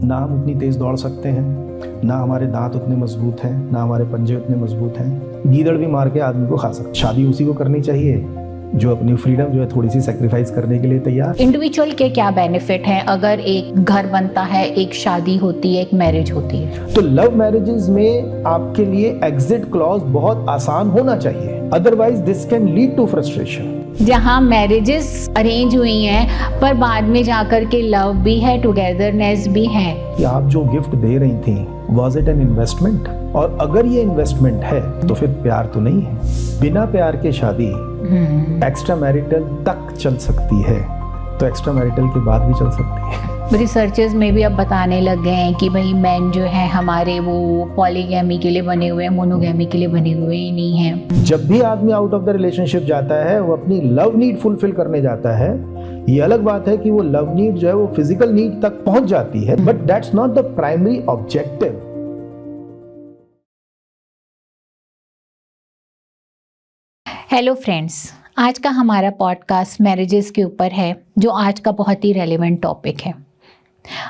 ना हम उतनी तेज दौड़ सकते हैं, ना हमारे दांत उतने मजबूत हैं, ना हमारे पंजे उतने मजबूत हैं। गीदड़ भी मार के आदमी को खा सकते। शादी उसी को करनी चाहिए जो अपनी फ्रीडम जो है थोड़ी सी सेक्रीफाइस करने के लिए तैयार। इंडिविजुअल के क्या बेनिफिट हैं अगर एक घर बनता है, एक शादी होती है, एक मैरिज होती है? तो लव मैरिजेस में आपके लिए एग्जिट क्लॉज बहुत आसान होना चाहिए, otherwise this can lead to frustration. जहाँ मैरिजेस अरेंज हुई हैं पर बाद में जाकर के लव भी है, टुगेदरनेस भी है। कि आप जो गिफ्ट दे रही थी वॉज इट एन इन्वेस्टमेंट? और अगर ये इन्वेस्टमेंट है तो फिर प्यार तो नहीं है। बिना प्यार के शादी एक्स्ट्रा मैरिटल तक चल सकती है, तो एक्स्ट्रा मैरिटल के बाद भी चल सकती है। रिसर्चर्स में भी अब बताने लग गए हैं कि भाई मैन जो है हमारे वो पॉलीगैमी के लिए बने हुए हैं, मोनोगैमी के लिए बने हुए ही नहीं हैं। जब भी आदमी आउट ऑफ द रिलेशनशिप जाता है वो अपनी लव नीड फुलफिल करने जाता है। ये अलग बात है कि वो लव नीड जो है वो फिजिकल नीड तक पहुंच जाती है, but that's not the primary objective. Hello friends, आज का हमारा पॉडकास्ट मैरिजेस के ऊपर है, जो आज का बहुत ही रेलेवेंट टॉपिक है।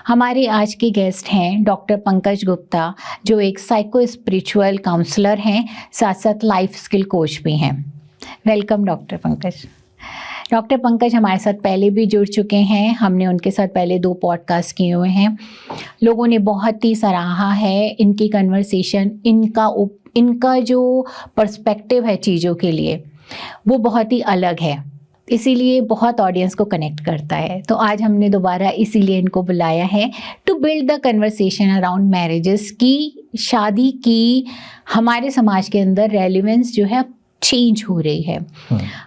हमारे आज के गेस्ट हैं डॉक्टर पंकज गुप्ता, जो एक साइको स्पिरिचुअल काउंसलर हैं, साथ साथ लाइफ स्किल कोच भी हैं। Welcome doctor Pankaj. Doctor Pankaj हमारे साथ पहले भी जुड़ चुके हैं, हमने उनके साथ पहले 2 पॉडकास्ट किए हुए हैं। लोगों ने बहुत ही सराहा है इनकी कन्वर्सेशन, इनका जो पर्सपेक्टिव है चीज़ों के लिए वो बहुत ही अलग है, इसीलिए बहुत ऑडियंस को कनेक्ट करता है। तो आज हमने दोबारा इसीलिए इनको बुलाया है to build the conversation around marriages की, शादी की हमारे समाज के अंदर रेलेवेंस जो है चेंज हो रही है।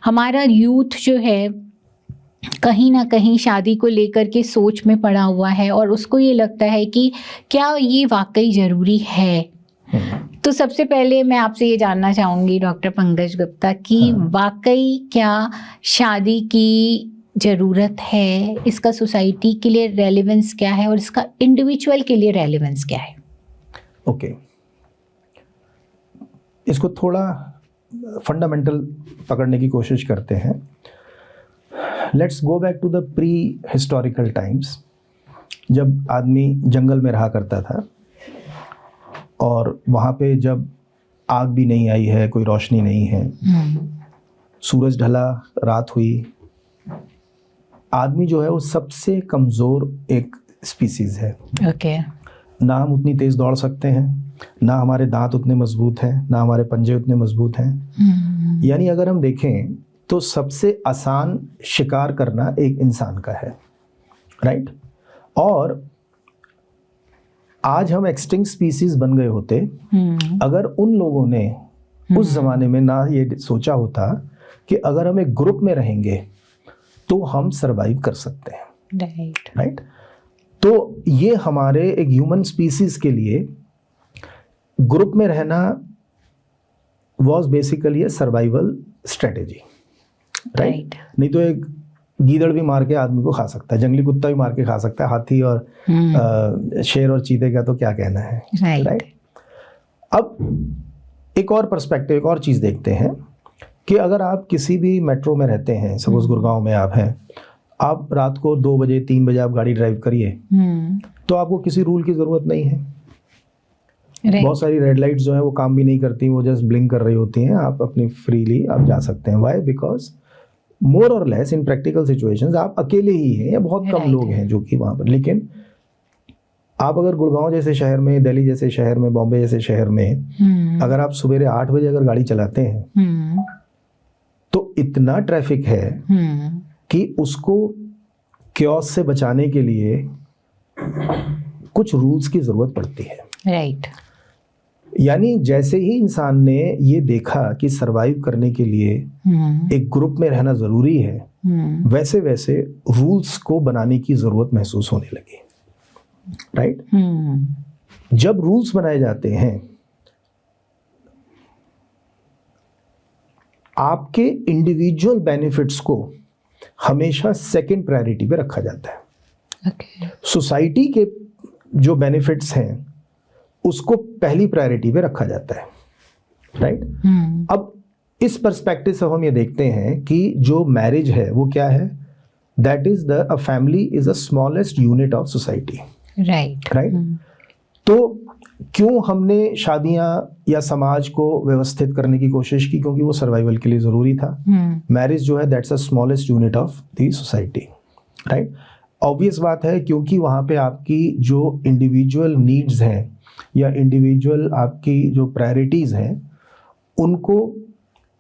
हमारा यूथ जो है कहीं ना कहीं शादी को लेकर के सोच में पड़ा हुआ है और उसको ये लगता है कि क्या ये वाकई ज़रूरी है। तो सबसे पहले मैं आपसे ये जानना चाहूँगी डॉक्टर पंकज गुप्ता कि वाकई क्या शादी की ज़रूरत है, इसका सोसाइटी के लिए रेलेवेंस क्या है और इसका इंडिविजुअल के लिए रेलेवेंस क्या है? ओके, इसको थोड़ा फंडामेंटल पकड़ने की कोशिश करते हैं। Let's go back to the prehistorical times, जब आदमी जंगल में रहा करता था और वहाँ पे जब आग भी नहीं आई है, कोई रोशनी नहीं है, सूरज ढला, रात हुई, आदमी जो है वो सबसे कमज़ोर एक स्पीसीज़ है। ओके। ना हम उतनी तेज़ दौड़ सकते हैं, ना हमारे दांत उतने मजबूत हैं, ना हमारे पंजे उतने मजबूत हैं। यानी अगर हम देखें तो सबसे आसान शिकार करना एक इंसान का है, राइट? और आज हम एक्सटिंक्ट स्पीसीज बन गए होते अगर उन लोगों ने उस जमाने में ना ये सोचा होता कि अगर हम एक ग्रुप में रहेंगे तो हम सरवाइव कर सकते हैं, राइट? तो ये हमारे एक ह्यूमन स्पीसीज के लिए ग्रुप में रहना was basically A survival strategy, right? नहीं तो एक गीदड़ भी मार के आदमी को खा सकता है, जंगली कुत्ता भी मार के खा सकता है, हाथी और शेर और चीते का तो क्या कहना है, राइट? अब एक और पर्सपेक्टिव, एक और चीज़ देखते हैं कि अगर आप किसी भी मेट्रो में रहते हैं, सपोज गुड़गांव में आप हैं, आप रात को 2 बजे 3 बजे आप गाड़ी ड्राइव करिए तो आपको किसी रूल की ज़रूरत नहीं है। बहुत सारी रेड लाइट्स जो है वो काम भी नहीं करती, वो जस्ट ब्लिंक कर रही होती हैं, आप अपनी फ्रीली आप जा सकते हैं। वाई? बिकॉज मोर और लेस इन प्रैक्टिकल सिचुएशंस आप अकेले ही हैं या बहुत कम लोग हैं जो कि वहाँ पर। लेकिन आप अगर गुड़गांव जैसे शहर में, दिल्ली जैसे शहर में, बॉम्बे जैसे शहर में अगर आप सवेरे 8 बजे अगर गाड़ी चलाते हैं तो इतना ट्रैफिक है कि उसको क्योस से बचाने के लिए कुछ रूल्स की ज़रूरत पड़ती है, राइट? यानी जैसे ही इंसान ने ये देखा कि सरवाइव करने के लिए एक ग्रुप में रहना ज़रूरी है, वैसे वैसे रूल्स को बनाने की ज़रूरत महसूस होने लगी, राइट? जब रूल्स बनाए जाते हैं आपके इंडिविजुअल बेनिफिट्स को हमेशा सेकंड प्रायोरिटी पे रखा जाता है। सोसाइटी के जो बेनिफिट्स हैं उसको पहली प्रायोरिटी पे रखा जाता है, राइट? अब इस पर्सपेक्टिव से हम ये देखते हैं कि जो मैरिज है वो क्या है? That is a family is the smallest unit of society, right. तो क्यों हमने शादियां या समाज को व्यवस्थित करने की कोशिश की? क्योंकि वो सर्वाइवल के लिए ज़रूरी था। मैरिज जो है that's the smallest unit of the society, right. Obvious बात है, क्योंकि वहाँ पे आपकी जो इंडिविजुअल नीड्स हैं या इंडिविजुअल आपकी जो प्रायोरिटीज़ हैं उनको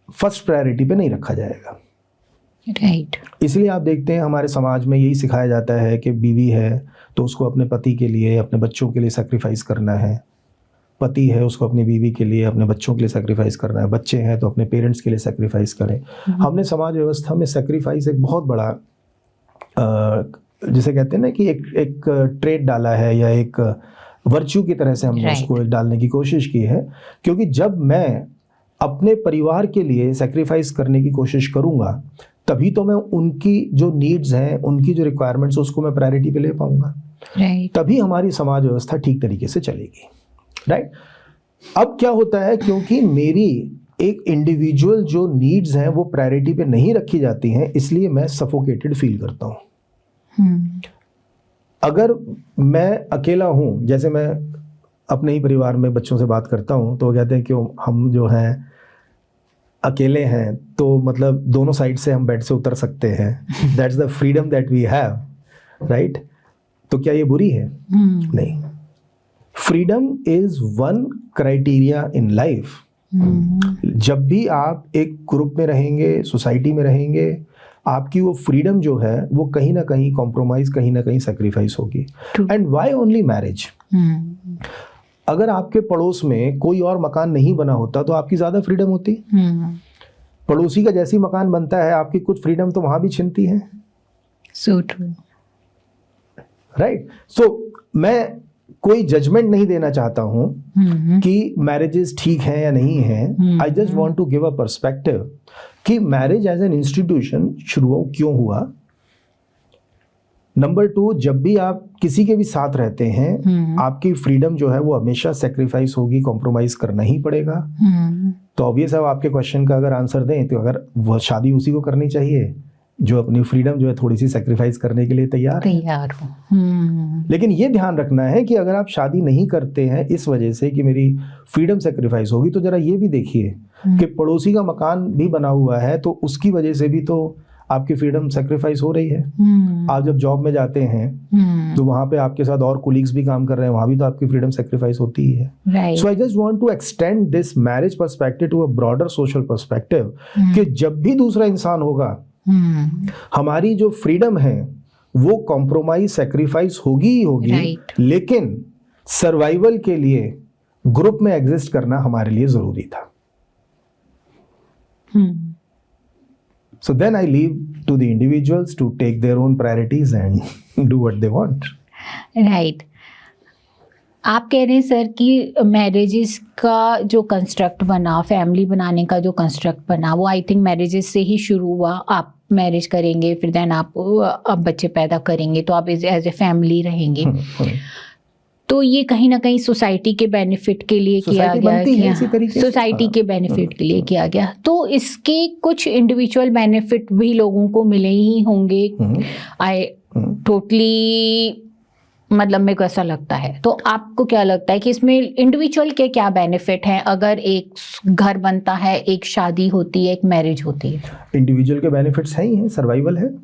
फर्स्ट प्रायोरिटी पे नहीं रखा जाएगा, राइट। इसलिए आप देखते हैं हमारे समाज में यही सिखाया जाता है कि बीवी है तो उसको अपने पति के लिए, अपने बच्चों के लिए सैक्रिफाइस करना है, पति है उसको अपनी बीवी के लिए, अपने बच्चों के लिए सैक्रिफाइस करना है, बच्चे हैं तो अपने पेरेंट्स के लिए सैक्रिफाइस करें। हमने समाज व्यवस्था में सैक्रिफाइस एक बहुत बड़ा जिसे कहते हैं ना कि एक ट्रेड डाला है या एक वर्च्यू की तरह से हमने उसको एक डालने की कोशिश की है। क्योंकि जब मैं अपने परिवार के लिए सैक्रिफाइस करने की कोशिश करूंगा तभी तो मैं उनकी जो नीड्स हैं, उनकी जो रिक्वायरमेंट्स, उसको मैं प्रायोरिटी पे ले पाऊंगा, तभी हमारी समाज व्यवस्था ठीक तरीके से चलेगी, राइट। अब क्या होता है, क्योंकि मेरी एक इंडिविजुअल जो नीड्स हैं वो प्रायोरिटी पे नहीं रखी जाती हैं, इसलिए मैं सफोकेटेड फील करता हूँ। अगर मैं अकेला हूँ, जैसे मैं अपने ही परिवार में बच्चों से बात करता हूँ तो वो कहते हैं कि हम जो हैं अकेले हैं तो मतलब दोनों साइड से हम बेड से उतर सकते हैं, that's the freedom that we have, right. तो क्या ये बुरी है? नहीं। Freedom is one criteria in life. जब भी आप एक ग्रुप में रहेंगे, सोसाइटी में रहेंगे, आपकी वो फ्रीडम जो है वो कहीं ना कहीं कॉम्प्रोमाइज, कहीं ना कहीं सेक्रीफाइस होगी। And why only marriage? अगर आपके पड़ोस में कोई और मकान नहीं बना होता तो आपकी ज्यादा फ्रीडम होती। पड़ोसी का जैसी मकान बनता है आपकी कुछ फ्रीडम तो वहां भी छिनती है। So true, right. सो मैं कोई जजमेंट नहीं देना चाहता हूं कि मैरिजेस ठीक हैं या नहीं हैं। I just want to give a perspective कि मैरिज एज एन इंस्टीट्यूशन शुरू क्यों हुआ। नंबर 2, जब भी आप किसी के भी साथ रहते हैं आपकी फ्रीडम जो है वो हमेशा सेक्रीफाइस होगी, कॉम्प्रोमाइज करना ही पड़ेगा। तो ऑब्वियस है, आपके क्वेश्चन का अगर आंसर दें तो अगर वो शादी उसी को करनी चाहिए जो अपनी फ्रीडम जो है थोड़ी सी सेक्रीफाइस करने के लिए तैयार हो। लेकिन ये ध्यान रखना है कि अगर आप शादी नहीं करते हैं इस वजह से कि मेरी फ्रीडम सेक्रीफाइस होगी, तो जरा ये भी देखिए कि पड़ोसी का मकान भी बना हुआ है तो उसकी वजह से भी तो आपकी फ्रीडम सेक्रीफाइस हो रही है। आप जब जॉब में जाते हैं तो वहां पे आपके साथ और कोलीग्स भी काम कर रहे हैं, वहां भी तो आपकी फ्रीडम सेक्रीफाइस होती ही है। So I just want to extend this marriage perspective to a broader social perspective कि जब भी दूसरा इंसान होगा हमारी जो फ्रीडम है वो कॉम्प्रोमाइज, सेक्रीफाइस होगी ही होगी, लेकिन सर्वाइवल के लिए ग्रुप में एग्जिस्ट करना हमारे लिए जरूरी था। So then I leave to the individuals to take their own priorities and do what they want. Right. आप कह रहे हैं सर कि मैरिजेस का जो कंस्ट्रक्ट बना, फैमिली बनाने का जो कंस्ट्रक्ट बना, वो आई थिंक मैरिजेस से ही शुरू हुआ। आप मैरिज करेंगे, फिर देन आप अब बच्चे पैदा करेंगे तो आप एज ए फैमिली रहेंगे। तो ये कहीं ना कहीं सोसाइटी के बेनिफिट के लिए किया गया, सोसाइटी के बेनिफिट के लिए किया गया। तो इसके कुछ इंडिविजुअल बेनिफिट भी लोगों को मिले ही होंगे। आई टोटली, मतलब मेरे को ऐसा लगता है। तो आपको क्या लगता है कि इसमें इंडिविजुअल के क्या बेनिफिट हैं अगर एक घर बनता है, एक शादी होती है, एक मैरिज होती है? इंडिविजुअल के बेनिफिट्स हैं ही हैं, सर्वाइवल है।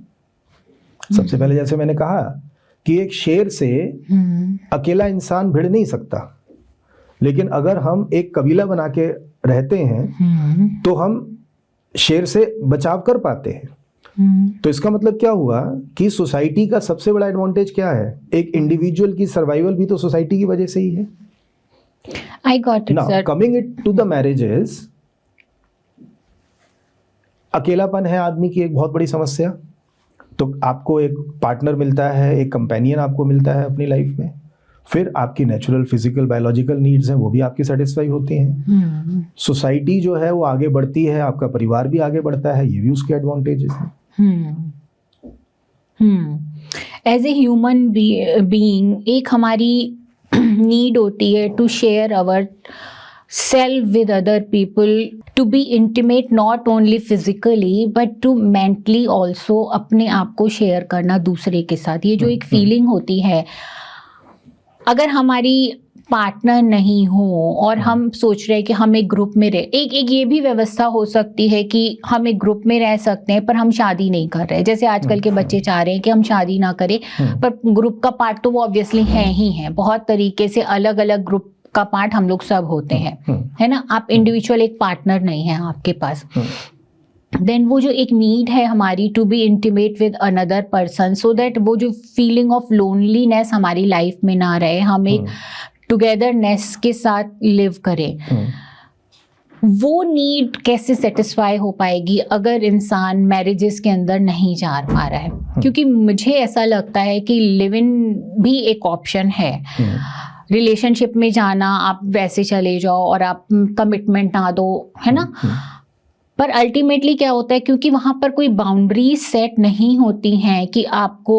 सबसे पहले जैसे मैंने कहा कि एक शेर से अकेला इंसान भिड़ नहीं सकता, लेकिन अगर हम एक कबीला बना के रहते हैं तो हम शेर से बचाव कर पाते हैं। तो इसका मतलब क्या हुआ कि सोसाइटी का सबसे बड़ा एडवांटेज क्या है? एक इंडिविजुअल की सर्वाइवल भी तो सोसाइटी की वजह से ही है। I got it sir. Coming it to the marriages, अकेलापन है आदमी की एक बहुत बड़ी समस्या। तो आपको एक पार्टनर मिलता है, एक कंपेनियन आपको मिलता है अपनी लाइफ में, फिर आपकी नेचुरल, फिजिकल, बायोलॉजिकल नीड्स हैं वो भी आपकी सेटिस्फाई होती हैं। सोसाइटी जो है वो आगे बढ़ती है, आपका परिवार भी आगे बढ़ता है, ये भी उसके एडवांटेजेस हैं। एज ए ह्यूमन बीइंग एक हमारी नीड होती है to share our self with other people, to be intimate not only physically but to mentally also, अपने आप को शेयर करना दूसरे के साथ। ये जो एक फीलिंग होती है अगर हमारी पार्टनर नहीं हो और हम सोच रहे हैं कि हम एक ग्रुप में रहे, एक ये भी व्यवस्था हो सकती है कि हम एक ग्रुप में रह सकते हैं पर हम शादी नहीं कर रहे, जैसे आजकल के बच्चे चाह रहे हैं कि हम शादी ना करें, पर ग्रुप का पार्ट तो वो ऑब्वियसली है ही है, बहुत तरीके से अलग अलग ग्रुप का पार्ट हम लोग सब होते हैं, है ना, आप इंडिविजुअल एक पार्टनर नहीं है आपके पास। देन वो जो एक नीड है हमारी to be intimate with another person, so that वो जो फीलिंग ऑफ लोनलीनेस हमारी लाइफ में ना रहे, हम एक टुगेदरनेस के साथ लिव करें, वो नीड कैसे सेटिस्फाई हो पाएगी अगर इंसान मैरिजेस के अंदर नहीं जा पा रहा है? क्योंकि मुझे ऐसा लगता है कि लिव इन भी एक ऑप्शन है, रिलेशनशिप में जाना, आप वैसे चले जाओ और आप कमिटमेंट ना दो, है ना, पर अल्टीमेटली क्या होता है, क्योंकि वहाँ पर कोई बाउंड्रीज सेट नहीं होती हैं कि आपको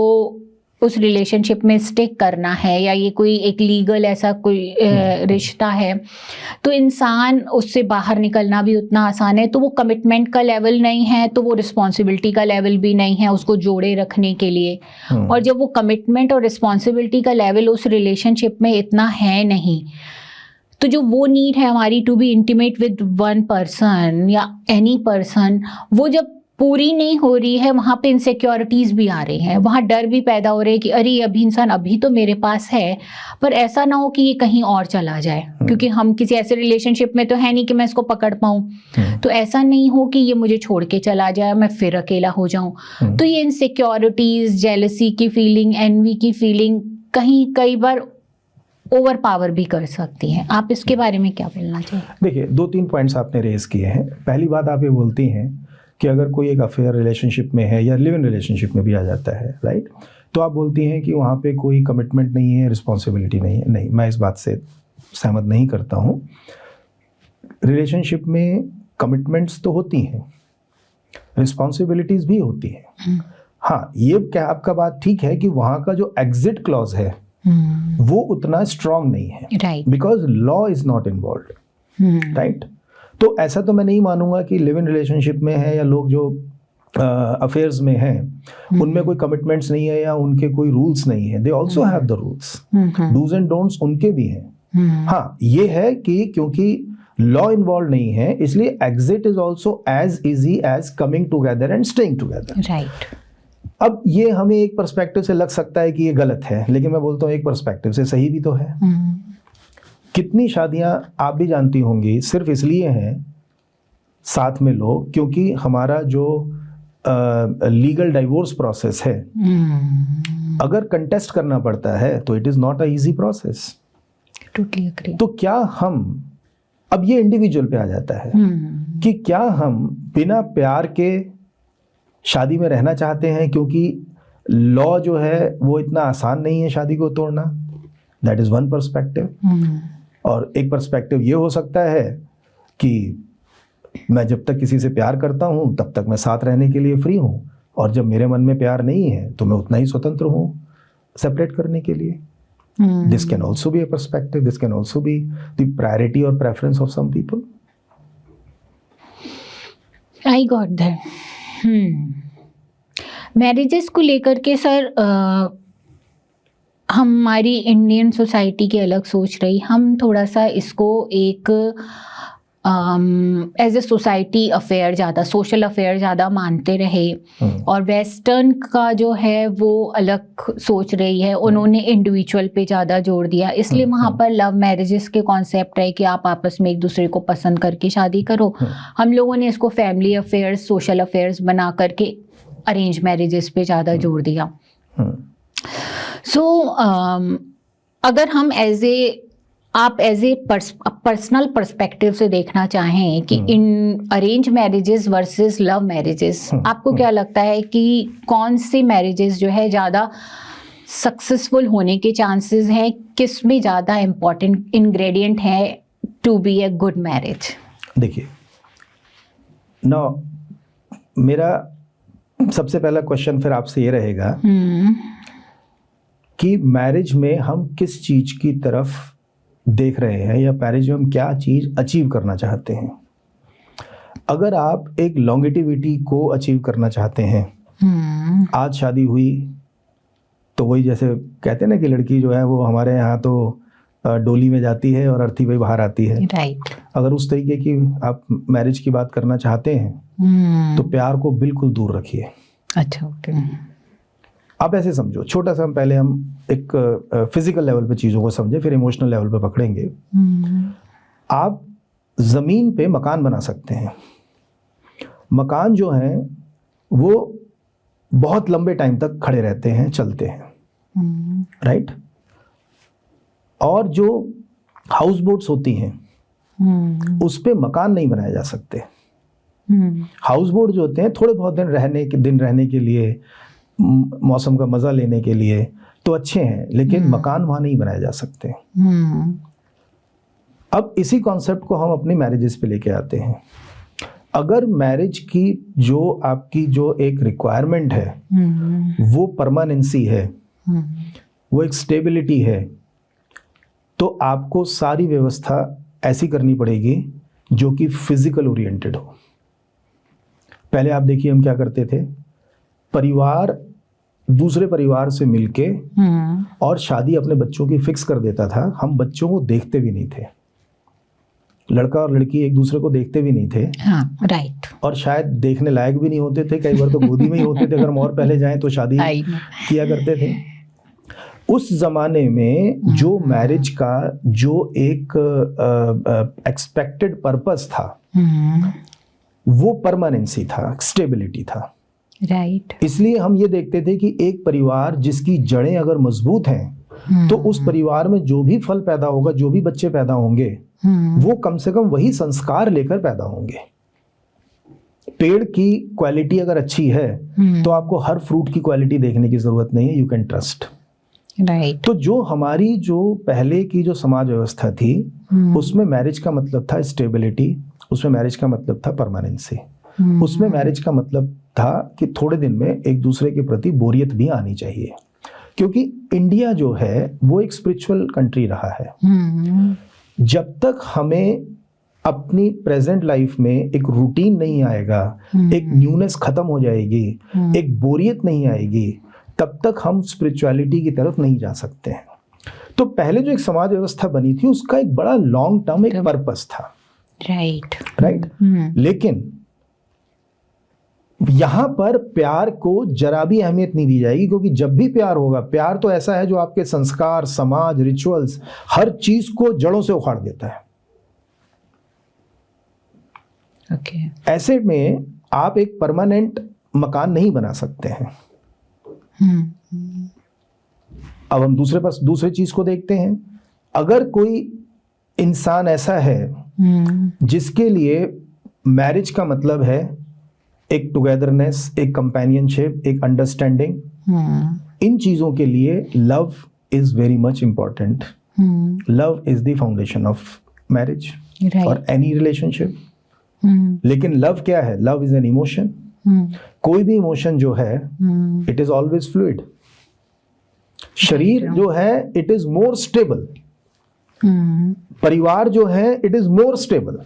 उस रिलेशनशिप में स्टिक करना है या ये कोई एक लीगल ऐसा कोई रिश्ता है, तो इंसान उससे बाहर निकलना भी उतना आसान है। तो वो कमिटमेंट का लेवल नहीं है, तो वो रिस्पॉन्सिबिलिटी का लेवल भी नहीं है उसको जोड़े रखने के लिए। और जब वो कमिटमेंट और रिस्पॉन्सिबिलिटी का लेवल उस रिलेशनशिप में इतना है नहीं, तो जो वो नीड है हमारी to be intimate with one person या एनी पर्सन, वो जब पूरी नहीं हो रही है, वहाँ पे इनसिक्योरिटीज भी आ रही हैं, वहाँ डर भी पैदा हो रहे हैं कि अरे अभी इंसान अभी तो मेरे पास है, पर ऐसा ना हो कि ये कहीं और चला जाए, क्योंकि हम किसी ऐसे रिलेशनशिप में तो है नहीं कि मैं इसको पकड़ पाऊँ, तो ऐसा नहीं हो कि ये मुझे छोड़ के चला जाए, मैं फिर अकेला हो जाऊँ। तो ये इनसिक्योरिटीज, जेलसी की फीलिंग, एनवी की फीलिंग कहीं कई बार ओवर पावर भी कर सकती हैं। आप इसके बारे में क्या बोलना चाहिए? देखिए, 2-3 पॉइंट्स आपने रेज किए हैं। पहली बात आप ये बोलती हैं कि अगर कोई एक अफेयर रिलेशनशिप में है या लिव इन रिलेशनशिप में भी आ जाता है, राइट, तो आप बोलती हैं कि वहाँ पे कोई कमिटमेंट नहीं है, रिस्पॉन्सिबिलिटी नहीं है। नहीं, मैं इस बात से सहमत नहीं करता हूँ। रिलेशनशिप में कमिटमेंट्स तो होती हैं, रिस्पॉन्सिबिलिटीज़ भी होती हैं। हाँ, ये क्या आपका बात ठीक है कि वहाँ का जो एग्जिट क्लॉज है वो उतना स्ट्रांग नहीं है, right, because law is not involved, right. तो ऐसा तो मैं नहीं मानूंगा कि लिव इन रिलेशनशिप में है या लोग जो अफेयर्स में हैं उनमें कोई कमिटमेंट्स नहीं है या उनके कोई रूल्स नहीं है। They also have the rules, dos and don'ts उनके भी हैं। हाँ, ये है कि क्योंकि लॉ इन्वॉल्व नहीं है, इसलिए exit is also as easy as coming together and staying together, right. अब ये हमें एक पर्सपेक्टिव से लग सकता है कि ये गलत है, लेकिन मैं बोलता हूँ एक पर्सपेक्टिव से सही भी तो है। कितनी शादियां आप भी जानती होंगी सिर्फ इसलिए हैं साथ में लोग क्योंकि हमारा जो लीगल डाइवोर्स प्रोसेस है, अगर कंटेस्ट करना पड़ता है तो it is not a easy process. Totally agree. तो क्या हम, अब ये इंडिविजुअल पे आ जाता है कि क्या हम बिना प्यार के शादी में रहना चाहते हैं क्योंकि लॉ जो है वो इतना आसान नहीं है शादी को तोड़ना। That is one perspective. और एक पर्सपेक्टिव ये हो सकता है कि मैं जब तक किसी से प्यार करता हूँ तब तक मैं साथ रहने के लिए फ्री हूँ, और जब मेरे मन में प्यार नहीं है तो मैं उतना ही स्वतंत्र हूँ सेपरेट करने के लिए। This can also be a perspective, this can also be the priority और preference of some people. I got that. Marriages को लेकर के सर हमारी इंडियन सोसाइटी की अलग सोच रही, हम थोड़ा सा इसको एक एज ए सोसाइटी अफेयर ज़्यादा, सोशल अफेयर ज़्यादा मानते रहे, और वेस्टर्न का जो है वो अलग सोच रही है, उन्होंने इंडिविजुअल पे ज़्यादा जोर दिया, इसलिए वहाँ पर लव मैरिजेस के कॉन्सेप्ट है कि आप आपस में एक दूसरे को पसंद करके शादी करो। हम लोगों ने इसको फैमिली अफेयर्स, सोशल अफेयर्स बना करके अरेंज मैरिजेस पे ज़्यादा जोर दिया। सो अगर हम आप एज ए पर्सनल पर्सपेक्टिव से देखना चाहें कि in arrange marriages versus love marriages, आपको क्या लगता है कि कौन सी मैरिजेस जो है ज़्यादा सक्सेसफुल होने के चांसेस हैं, किस में ज़्यादा इम्पोर्टेंट इंग्रेडिएंट है to be a good marriage? देखिए ना, मेरा सबसे पहला क्वेश्चन फिर आपसे ये रहेगा कि मैरिज में हम किस चीज की तरफ देख रहे हैं या मैरिज में हम क्या चीज अचीव करना चाहते हैं। अगर आप एक लॉन्गेटिविटी को अचीव करना चाहते हैं, आज शादी हुई तो वही जैसे कहते हैं ना कि लड़की जो है वो हमारे यहाँ तो डोली में जाती है और अर्थी भाई बाहर आती है। राइट। अगर उस तरीके की आप मैरिज की बात करना चाहते हैं तो प्यार को बिल्कुल दूर रखिए। अच्छा, ओके। आप ऐसे समझो, छोटा सा पहले हम एक फिजिकल लेवल पे चीज़ों को समझे, फिर इमोशनल लेवल पे पकड़ेंगे। आप ज़मीन पे मकान बना सकते हैं। मकान जो हैं वो बहुत लंबे टाइम तक खड़े रहते हैं, चलते हैं, राइट। और जो हाउस बोट्स होती हैं उस पे मकान नहीं बनाए जा सकते। हाउस बोट जो होते हैं थोड़े बहुत दिन रहने के लिए, मौसम का मज़ा लेने के लिए तो अच्छे हैं, लेकिन मकान वहाँ नहीं बनाए जा सकते। अब इसी कॉन्सेप्ट को हम अपनी मैरिजेस पे लेके आते हैं। अगर मैरिज की जो आपकी जो एक रिक्वायरमेंट है वो परमानेंसी है, वो एक स्टेबिलिटी है, तो आपको सारी व्यवस्था ऐसी करनी पड़ेगी जो कि फिजिकल ओरिएंटेड हो। पहले आप देखिए हम क्या करते थे, परिवार दूसरे परिवार से मिलके और शादी अपने बच्चों की फिक्स कर देता था। हम बच्चों को देखते भी नहीं थे, लड़का और लड़की एक दूसरे को देखते भी नहीं थे। हाँ, राइट। और शायद देखने लायक भी नहीं होते थे, कई बार तो गोदी में ही होते थे अगर हम और पहले जाएं तो शादी किया करते थे। उस जमाने में जो मैरिज का जो एक एक्सपेक्टेड पर्पस था वो परमानेंसी था, स्टेबिलिटी था, राइट। इसलिए हम ये देखते थे कि एक परिवार जिसकी जड़ें अगर मजबूत हैं तो उस परिवार में जो भी फल पैदा होगा, जो भी बच्चे पैदा होंगे वो कम से कम वही संस्कार लेकर पैदा होंगे। पेड़ की क्वालिटी अगर अच्छी है तो आपको हर फ्रूट की क्वालिटी देखने की जरूरत नहीं है, यू कैन ट्रस्ट, राइट। तो जो हमारी जो पहले की जो समाज व्यवस्था थी उसमें मैरिज का मतलब था स्टेबिलिटी, उसमें मैरिज का मतलब था परमानेंसी, उसमें मैरिज का मतलब था कि थोड़े दिन में एक दूसरे के प्रति बोरियत भी आनी चाहिए। क्योंकि इंडिया जो है वो एक स्पिरिचुअल कंट्री रहा है। जब तक हमें अपनी प्रेजेंट लाइफ में एक रूटीन नहीं आएगा, एक न्यूनेस खत्म हो जाएगी, एक बोरियत नहीं आएगी, तब तक हम स्पिरिचुअलिटी की तरफ नहीं जा सकते हैं। तो पहले जो एक समाज व्यवस्था बनी थी उसका एक बड़ा लॉन्ग टर्म एक पर्पस था, राइट, राइट। लेकिन यहां पर प्यार को जरा भी अहमियत नहीं दी जाएगी, क्योंकि जब भी प्यार होगा, प्यार तो ऐसा है जो आपके संस्कार, समाज, रिचुअल्स, हर चीज को जड़ों से उखाड़ देता है। ओके। ऐसे में आप एक परमानेंट मकान नहीं बना सकते हैं। अब हम दूसरे चीज को देखते हैं। अगर कोई इंसान ऐसा है जिसके लिए मैरिज का मतलब है एक टुगेदरनेस, एक कंपेनियनशिप, एक अंडरस्टैंडिंग, इन चीजों के लिए love is very much important. Love is the foundation of marriage और एनी रिलेशनशिप। लेकिन लव क्या है? Love is an emotion. कोई भी इमोशन जो है इट इज ऑलवेज फ्लूइड। शरीर जो है इट इज मोर स्टेबल, परिवार जो है इट इज मोर स्टेबल,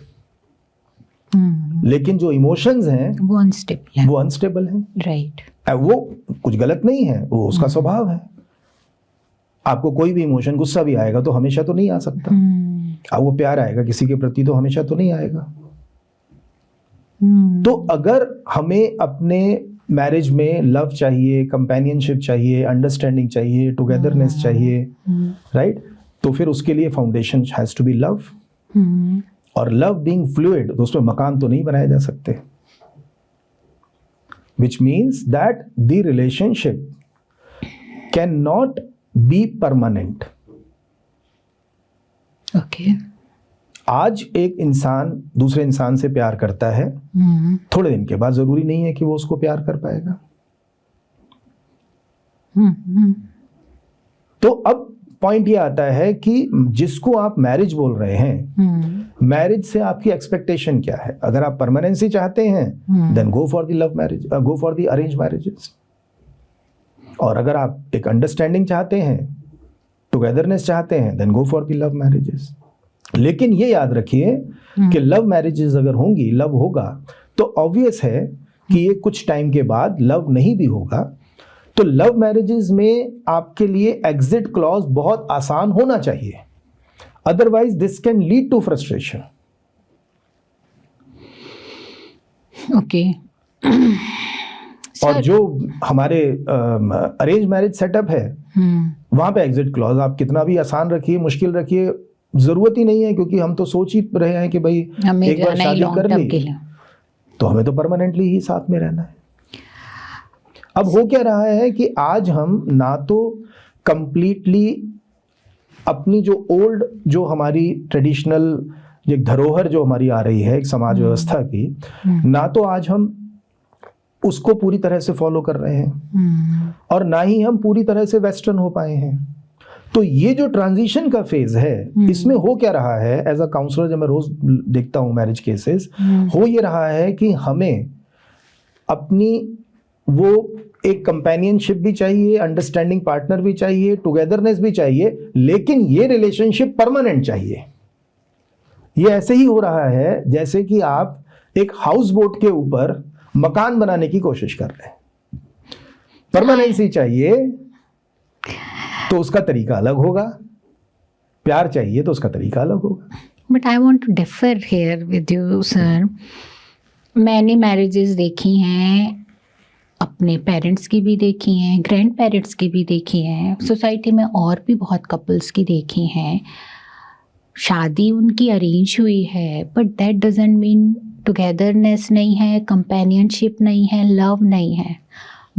लेकिन जो इमोशंस हैं वो अनस्टेबल हैं, राइट। वो कुछ गलत नहीं है, वो उसका स्वभाव है। आपको कोई भी इमोशन, गुस्सा भी आएगा तो हमेशा तो नहीं आ सकता, अब वो प्यार आएगा किसी के प्रति तो हमेशा तो नहीं आएगा। तो अगर हमें अपने मैरिज में लव चाहिए, कंपेनियनशिप चाहिए, अंडरस्टैंडिंग चाहिए, टुगेदरनेस चाहिए, राइट, तो फिर उसके लिए foundation has to be love. और लव बीइंग फ्लूइड, तो उसमें मकान तो नहीं बनाए जा सकते, which means that the relationship cannot be permanent. Okay. आज एक इंसान दूसरे इंसान से प्यार करता है, थोड़े दिन के बाद जरूरी नहीं है कि वो उसको प्यार कर पाएगा। तो अब पॉइंट ये आता है कि जिसको आप मैरिज बोल रहे हैं, मैरिज से आपकी एक्सपेक्टेशन क्या है? अगर आप परमानेंसी चाहते हैं then go for the love marriage, go for the arrange marriages. और अगर आप एक अंडरस्टैंडिंग चाहते हैं, टुगेदरनेस चाहते हैं, then go for the love marriages. लेकिन ये याद रखिए कि लव मैरिजेस अगर होंगी, लव होगा, तो ऑब्वियस है कि ये कुछ टाइम के बाद लव नहीं भी होगा। तो लव मैरिजेस में आपके लिए एग्जिट क्लॉज बहुत आसान होना चाहिए, otherwise this can lead to frustration. Okay. और जो हमारे अरेंज मैरिज सेटअप है वहां पे एग्जिट क्लॉज आप कितना भी आसान रखिए, मुश्किल रखिए, जरूरत ही नहीं है, क्योंकि हम तो सोच ही रहे हैं कि भाई एक बार शादी कर ली तो हमें तो परमानेंटली ही साथ में रहना है। अब हो क्या रहा है कि आज हम ना तो कंप्लीटली अपनी जो ओल्ड, जो हमारी ट्रेडिशनल एक धरोहर जो हमारी आ रही है एक समाज व्यवस्था की, ना तो आज हम उसको पूरी तरह से फॉलो कर रहे हैं और ना ही हम पूरी तरह से वेस्टर्न हो पाए हैं। तो ये जो ट्रांजिशन का फेज है, इसमें हो क्या रहा है, एज अ काउंसलर जब मैं रोज देखता हूं मैरिज केसेस, हो ये रहा है कि हमें अपनी वो एक कंपेनियनशिप भी चाहिए, अंडरस्टैंडिंग पार्टनर भी चाहिए, टुगेदरनेस भी चाहिए, लेकिन ये रिलेशनशिप परमानेंट चाहिए। ये ऐसे ही हो रहा है जैसे कि आप एक हाउस बोट के ऊपर मकान बनाने की कोशिश कर रहे हैं। परमानेंसी चाहिए तो उसका तरीका अलग होगा, प्यार चाहिए तो उसका तरीका अलग होगा। But I want to differ here with you sir. मैंने मैरिजेस देखी हैं, अपने पेरेंट्स की भी देखी हैं, ग्रैंड पेरेंट्स की भी देखी हैं, सोसाइटी में और भी बहुत कपल्स की देखी हैं। शादी उनकी अरेंज हुई है, but that doesn't mean togetherness नहीं है, कंपेनियनशिप नहीं है, लव नहीं है।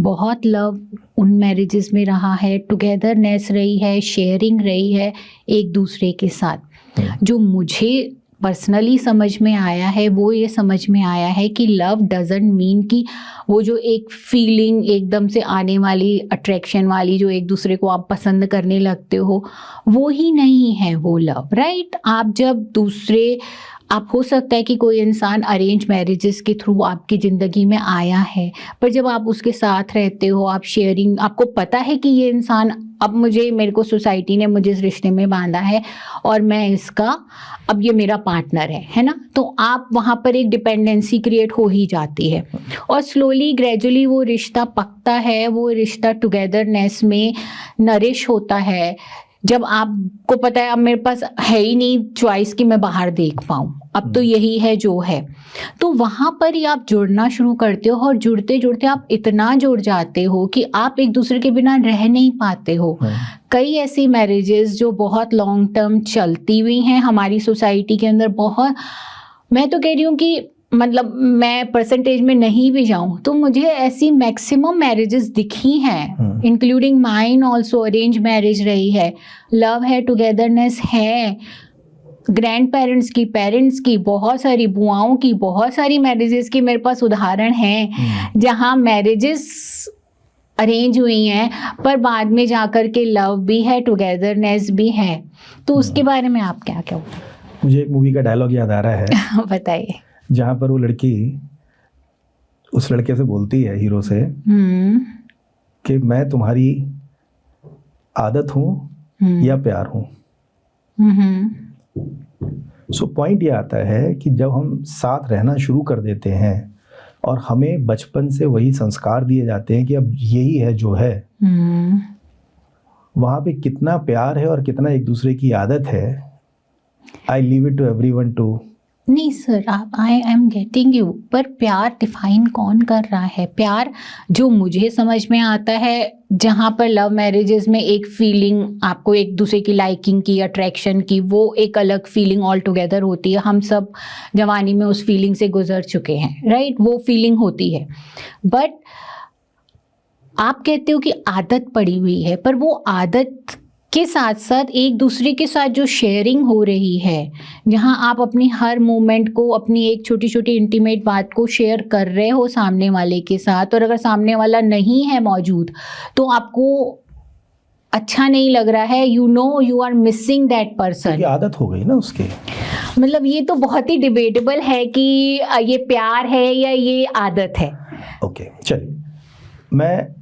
बहुत लव उन मैरिजेस में रहा है, टुगेदरनेस रही है, शेयरिंग रही है एक दूसरे के साथ। जो मुझे पर्सनली समझ में आया है वो ये समझ में आया है कि लव डजंट मीन कि वो जो एक फीलिंग एकदम से आने वाली, अट्रैक्शन वाली, जो एक दूसरे को आप पसंद करने लगते हो, वो ही नहीं है वो लव, राइट। आप जब दूसरे, आप हो सकता है कि कोई इंसान अरेंज मैरिजेस के थ्रू आपकी ज़िंदगी में आया है, पर जब आप उसके साथ रहते हो, आप शेयरिंग, आपको पता है कि ये इंसान अब मेरे को सोसाइटी ने मुझे इस रिश्ते में बांधा है और मैं इसका, अब ये मेरा पार्टनर है ना, तो आप वहाँ पर एक डिपेंडेंसी क्रिएट हो ही जाती है और स्लोली ग्रेजुअली वो रिश्ता पकता है, वो रिश्ता टुगेदरनेस में नरिश होता है। जब आपको पता है अब मेरे पास है ही नहीं चॉइस कि मैं बाहर देख पाऊँ, अब तो यही है जो है, तो वहाँ पर ही आप जुड़ना शुरू करते हो और जुड़ते जुड़ते आप इतना जुड़ जाते हो कि आप एक दूसरे के बिना रह नहीं पाते हो। कई ऐसी मैरिजेस जो बहुत लॉन्ग टर्म चलती हुई हैं हमारी सोसाइटी के अंदर, बहुत, मैं तो कह रही हूँ कि मतलब मैं परसेंटेज में नहीं भी जाऊं तो मुझे ऐसी मैक्सिमम मैरिजेस दिखी हैं, including mine also, arrange marriage रही है, लव है, टुगेदरनेस है, ग्रैंड पेरेंट्स की, पेरेंट्स की, बहुत सारी बुआओं की, बहुत सारी मैरिजेस की मेरे पास उदाहरण हैं जहां मैरिजेस अरेंज हुई हैं पर बाद में जाकर के लव भी है, टुगेदरनेस भी है। तो उसके बारे में आप क्या क्या? मुझे एक मूवी का डायलॉग याद आ रहा है बताइए, जहाँ पर वो लड़की उस लड़के से बोलती है, हीरो से, कि मैं तुम्हारी आदत हूँ या प्यार हूँ। सो पॉइंट ये आता है कि जब हम साथ रहना शुरू कर देते हैं और हमें बचपन से वही संस्कार दिए जाते हैं कि अब यही है जो है, वहाँ पे कितना प्यार है और कितना एक दूसरे की आदत है, I leave it to everyone to. नहीं सर, आप, आई एम गेटिंग यू, पर प्यार डिफाइन कौन कर रहा है? प्यार जो मुझे समझ में आता है, जहाँ पर लव मैरिजेस में एक फीलिंग, आपको एक दूसरे की लाइकिंग की, अट्रैक्शन की, वो एक अलग फीलिंग ऑल टुगेदर होती है। हम सब जवानी में उस फीलिंग से गुजर चुके हैं, राइट, वो फीलिंग होती है। बट आप कहते हो कि आदत पड़ी हुई है, पर वो आदत के साथ साथ एक दूसरे के साथ जो शेयरिंग हो रही है, जहां आप अपनी हर मोमेंट को, अपनी एक छोटी छोटी इंटीमेट बात को शेयर कर रहे हो सामने वाले के साथ, और अगर सामने वाला नहीं है मौजूद तो आपको अच्छा नहीं लग रहा है, you know you are missing that person. आदत हो गई ना उसकी। मतलब ये तो बहुत ही डिबेटेबल है कि ये प्यार है या ये आदत है। ओके, चलिए मैं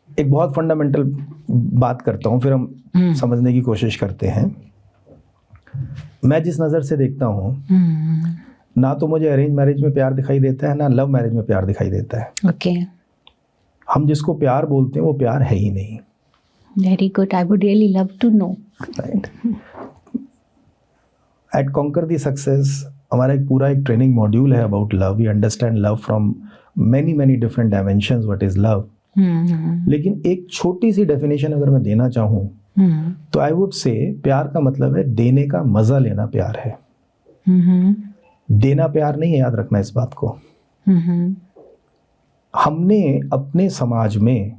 एक बहुत फंडामेंटल बात करता हूँ, फिर हम समझने की कोशिश करते हैं। मैं जिस नज़र से देखता हूँ, ना तो मुझे अरेंज मैरिज में प्यार दिखाई देता है, ना लव मैरिज में प्यार दिखाई देता है। ओके। हम जिसको प्यार बोलते हैं वो प्यार है ही नहीं। Very good, I would really love to know. Right. At conquer the success हमारा एक पूरा एक ट्रेनिंग मॉड्यूल है about love. We understand love from many many different dimensions, what is love. लेकिन एक छोटी सी डेफिनेशन अगर मैं देना चाहूँ तो आई वुड से प्यार का मतलब है देने का मजा लेना प्यार है। देना प्यार नहीं है, याद रखना इस बात को। हमने अपने समाज में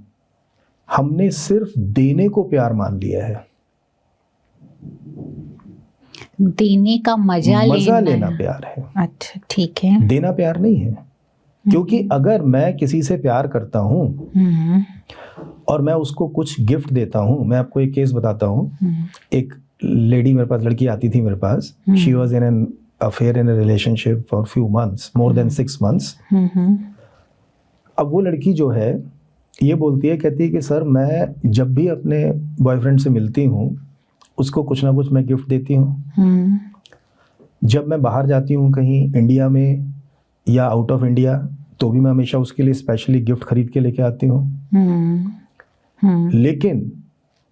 हमने सिर्फ देने को प्यार मान लिया है। देने का मजा लेना प्यार है। अच्छा, ठीक है। देना प्यार नहीं है, क्योंकि अगर मैं किसी से प्यार करता हूँ और मैं उसको कुछ गिफ्ट देता हूँ, मैं आपको एक केस बताता हूँ। एक लेडी मेरे पास, लड़की आती थी मेरे पास, she was in an affair in a relationship for few months, more than 6 months। अब वो लड़की जो है ये बोलती है, कहती है कि सर मैं जब भी अपने बॉयफ्रेंड से मिलती हूँ उसको कुछ ना कुछ मैं गिफ्ट देती हूँ। जब मैं बाहर जाती हूँ कहीं इंडिया में या आउट ऑफ इंडिया तो भी मैं हमेशा उसके लिए स्पेशली गिफ्ट खरीद के लेके आती हूँ। लेकिन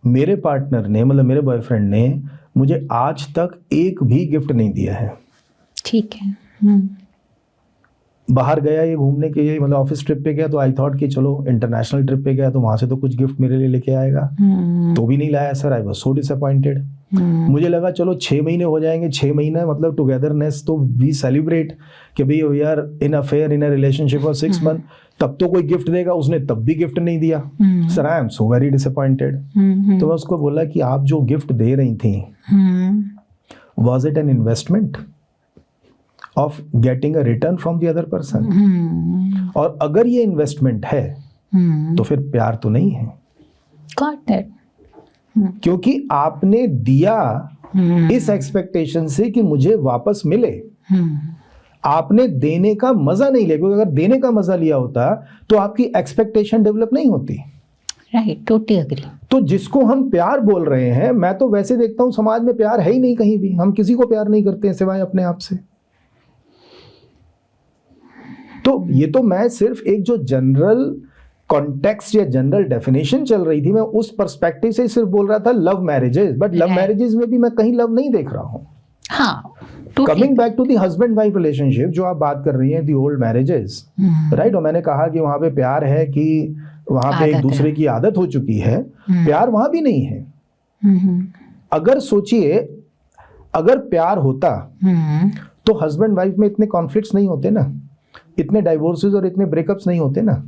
मेरे पार्टनर ने, मतलब मेरे बॉयफ्रेंड ने मुझे आज तक एक भी गिफ्ट नहीं दिया है। ठीक है। बाहर गया ये घूमने के लिए, मतलब ऑफिस ट्रिप पे गया तो आई थॉट कि चलो इंटरनेशनल ट्रिप पे गया तो वहां से तो कुछ गिफ्ट मेरे लिए लेके आएगा, तो भी नहीं लाया sir. I was so disappointed. मुझे लगा चलो 6 महीने हो जाएंगे, 6 महीने मतलब टुगेदरनेस तो वी सेलिब्रेट कि भाई we are in affair in a relationship for 6 months, तब तो कोई गिफ्ट देगा। उसने तब भी गिफ्ट नहीं दिया। Sir I am so very disappointed. तो मैं उसको बोला कि आप जो गिफ्ट दे रही थी was it an investment of getting a return from the other person? और अगर ये इन्वेस्टमेंट है तो फिर प्यार तो नहीं है। Got it. क्योंकि आपने दिया इस एक्सपेक्टेशन से कि मुझे वापस मिले। आपने देने का मजा नहीं लिया, क्योंकि अगर देने का मजा लिया होता तो आपकी एक्सपेक्टेशन डेवलप नहीं होती। Right, totally agree. तो जिसको हम प्यार बोल रहे हैं, मैं तो वैसे देखता हूं समाज में प्यार है ही नहीं कहीं भी। हम किसी को प्यार नहीं करते हैं सिवाय अपने आप से। तो ये तो मैं सिर्फ एक जो जनरल कॉन्टेक्स्ट या जनरल डेफिनेशन चल रही थी, मैं उस पर्सपेक्टिव से सिर्फ बोल रहा था love marriages. But love marriages में भी मैं कहीं लव नहीं देख रहा हूँ। हाँ, coming back to the husband wife relationship जो आप बात कर रही हैं, दी ओल्ड मैरिजेस, राइट। और मैंने कहा कि वहां पे प्यार है कि वहां पे एक दूसरे की आदत हो चुकी है। प्यार वहां भी नहीं है। अगर सोचिए, अगर प्यार होता तो हस्बैंड वाइफ में इतने कॉन्फ्लिक्ट्स नहीं होते ना, इतने डाइवोर्सेस और इतने ब्रेकअप्स नहीं होते ना।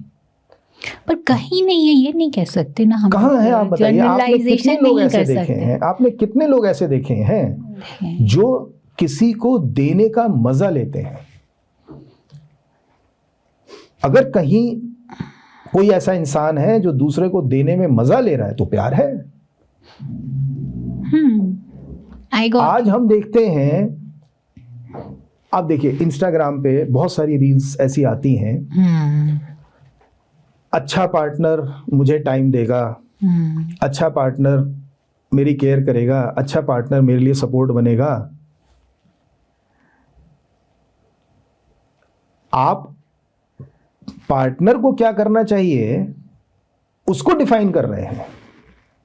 पर कहीं नहीं है, ये नहीं कह सकते ना हम। कहाँ है आप बताइए? आपने कितने लोग ऐसे देखे हैं? आपने कितने लोग ऐसे देखे हैं जो किसी को देने का मजा लेते हैं? अगर कहीं कोई ऐसा इंसान है जो दूसरे को देने में मजा ले रहा है तो प्यार है। आज हम देखते हैं, आप देखिए इंस्टाग्राम पे बहुत सारी रील्स ऐसी आती हैं, अच्छा पार्टनर मुझे टाइम देगा, अच्छा पार्टनर मेरी केयर करेगा, अच्छा पार्टनर मेरे लिए सपोर्ट बनेगा। आप पार्टनर को क्या करना चाहिए उसको डिफाइन कर रहे हैं,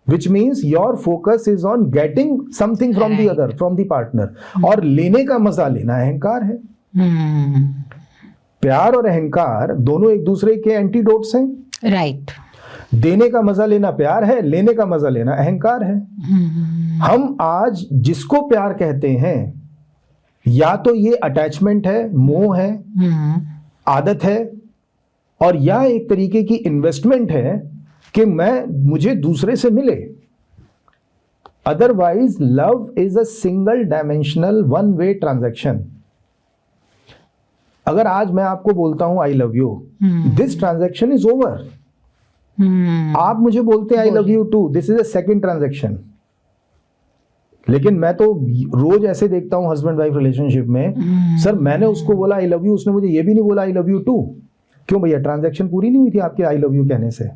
which means your focus is on getting something from the other, from the partner। और लेने का मजा लेना अहंकार है। प्यार और अहंकार दोनों एक दूसरे के एंटीडोट्स हैं। राइट। देने का मजा लेना प्यार है, लेने का मजा लेना अहंकार है। हम आज जिसको प्यार कहते हैं, या तो ये अटैचमेंट है, मोह है, आदत है, और या एक तरीके की इन्वेस्टमेंट है कि मुझे दूसरे से मिले। Otherwise love is a single dimensional one way transaction. अगर आज मैं आपको बोलता हूं I love you, this transaction is over. आप मुझे बोलते हैं I love you too, this is a second transaction. लेकिन मैं तो रोज ऐसे देखता हूं हस्बैंड वाइफ रिलेशनशिप में, सर मैंने उसको बोला आई लव यू, उसने मुझे ये भी नहीं बोला आई लव यू टू। क्यों भैया? ट्रांजैक्शन पूरी नहीं हुई थी आपके आई लव यू कहने से।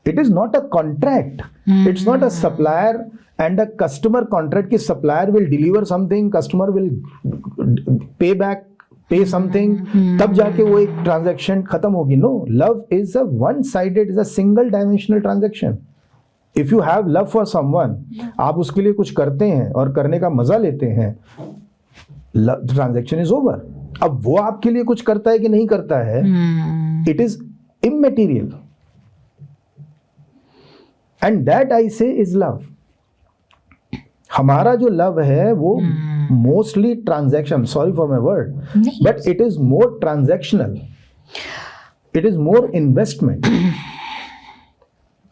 It is not a contract. It's not a supplier and a customer contract कि supplier will deliver something, customer will pay back pay something, तब जाके वो एक ट्रांजैक्शन खत्म होगी. No, love is a one sided, is a single dimensional transaction. If you have love for someone, आप उसके लिए कुछ करते हैं और करने का मजा लेते हैं, ट्रांजैक्शन इज ओवर. अब वो आपके लिए कुछ करता है कि नहीं करता है, it is इमैटेरियल, and that I से इज लव. हमारा जो लव है वो mostly transaction, sorry for my word, but it is more transactional, it is more investment.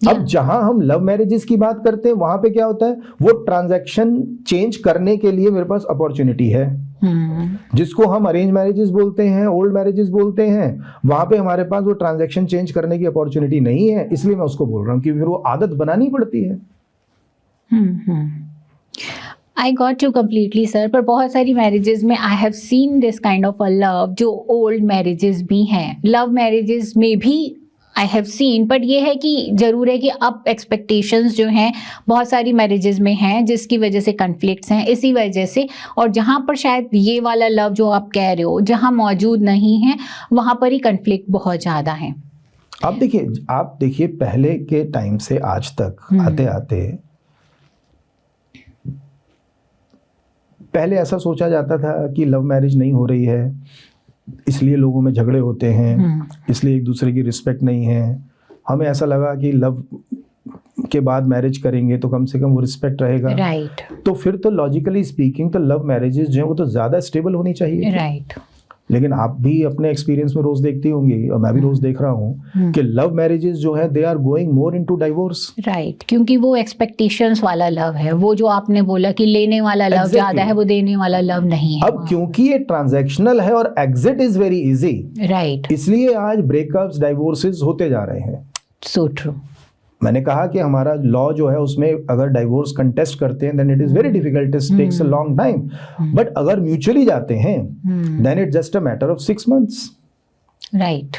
अब जहां हम लव मैरिजेस की बात करते हैं, वहां पे क्या होता है, वो ट्रांजैक्शन चेंज करने के लिए मेरे पास अपॉर्चुनिटी है. जिसको हम अरेंज मैरिजेस बोलते हैं, ओल्ड मैरिजेस बोलते हैं, वहां पे हमारे पास वो ट्रांजैक्शन चेंज करने की अपॉर्चुनिटी नहीं है. इसलिए मैं उसको बोल रहा हूँ कि फिर वो आदत बनानी पड़ती है. I got you completely sir. पर बहुत सारी मैरिजेस में I have seen this kind of a love, जो ओल्ड मैरिजेस भी हैं, लव मैरिजेस में भी आई हैव सीन. बट ये है कि ज़रूर है कि अब एक्सपेक्टेशंस जो हैं बहुत सारी मैरिजेस में हैं, जिसकी वजह से कन्फ्लिक्ट्स हैं इसी वजह से. और जहाँ पर शायद ये वाला लव जो आप कह रहे हो जहाँ मौजूद नहीं है, वहाँ पर ही कन्फ्लिक्ट बहुत ज़्यादा है. आप देखिए पहले के टाइम से आज तक आते आते, पहले ऐसा सोचा जाता था कि लव मैरिज नहीं हो रही है, इसलिए लोगों में झगड़े होते हैं, इसलिए एक दूसरे की रिस्पेक्ट नहीं है. हमें ऐसा लगा कि लव के बाद मैरिज करेंगे तो कम से कम वो रिस्पेक्ट रहेगा. राइट. तो फिर तो लॉजिकली स्पीकिंग तो लव मैरिजेस जो है वो तो ज़्यादा स्टेबल होनी चाहिए. राइट. लेकिन आप भी अपने एक्सपीरियंस में रोज देखती होंगी, और मैं भी रोज देख रहा हूँ कि लव मैरिजेस जो है they are going more into divorce. Right. क्योंकि वो एक्सपेक्टेशंस वाला लव है, वो जो आपने बोला कि लेने वाला लव ज्यादा है, वो देने वाला लव नहीं है. अब क्योंकि ये ट्रांजैक्शनल है और exit is very easy, right, इसलिए आज ब्रेकअप्स, डाइवोर्सेस होते जा रहे हैं. So true. मैंने कहा कि हमारा लॉ जो है उसमें अगर डाइवोर्स कंटेस्ट करते हैं then it is very difficult, it takes a long time. But अगर म्यूचुअली जाते हैं then it just a matter of 6 months. Right.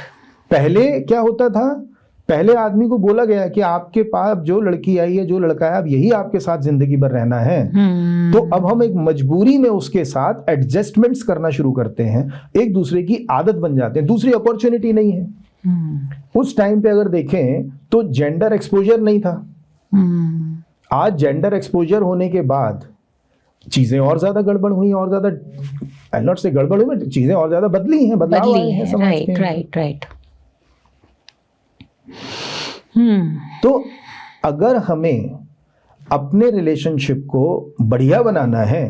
पहले क्या होता था, पहले आदमी को बोला गया कि आपके पास जो लड़की आई है, जो लड़का है, अब यही आपके साथ जिंदगी भर रहना है. तो अब हम एक मजबूरी में उसके साथ एडजस्टमेंट्स करना शुरू करते हैं, एक दूसरे की आदत बन जाते हैं, दूसरी अपॉर्चुनिटी नहीं है. उस टाइम पे अगर देखें तो जेंडर एक्सपोजर नहीं था. आज जेंडर एक्सपोजर होने के बाद चीजें और ज्यादा गड़बड़ हुई, और ज्यादा, आई नॉट से गड़बड़ हुई, चीजें और ज्यादा बदली हैं, बदलाव आए हैं. Right right right. तो अगर हमें अपने रिलेशनशिप को बढ़िया बनाना है,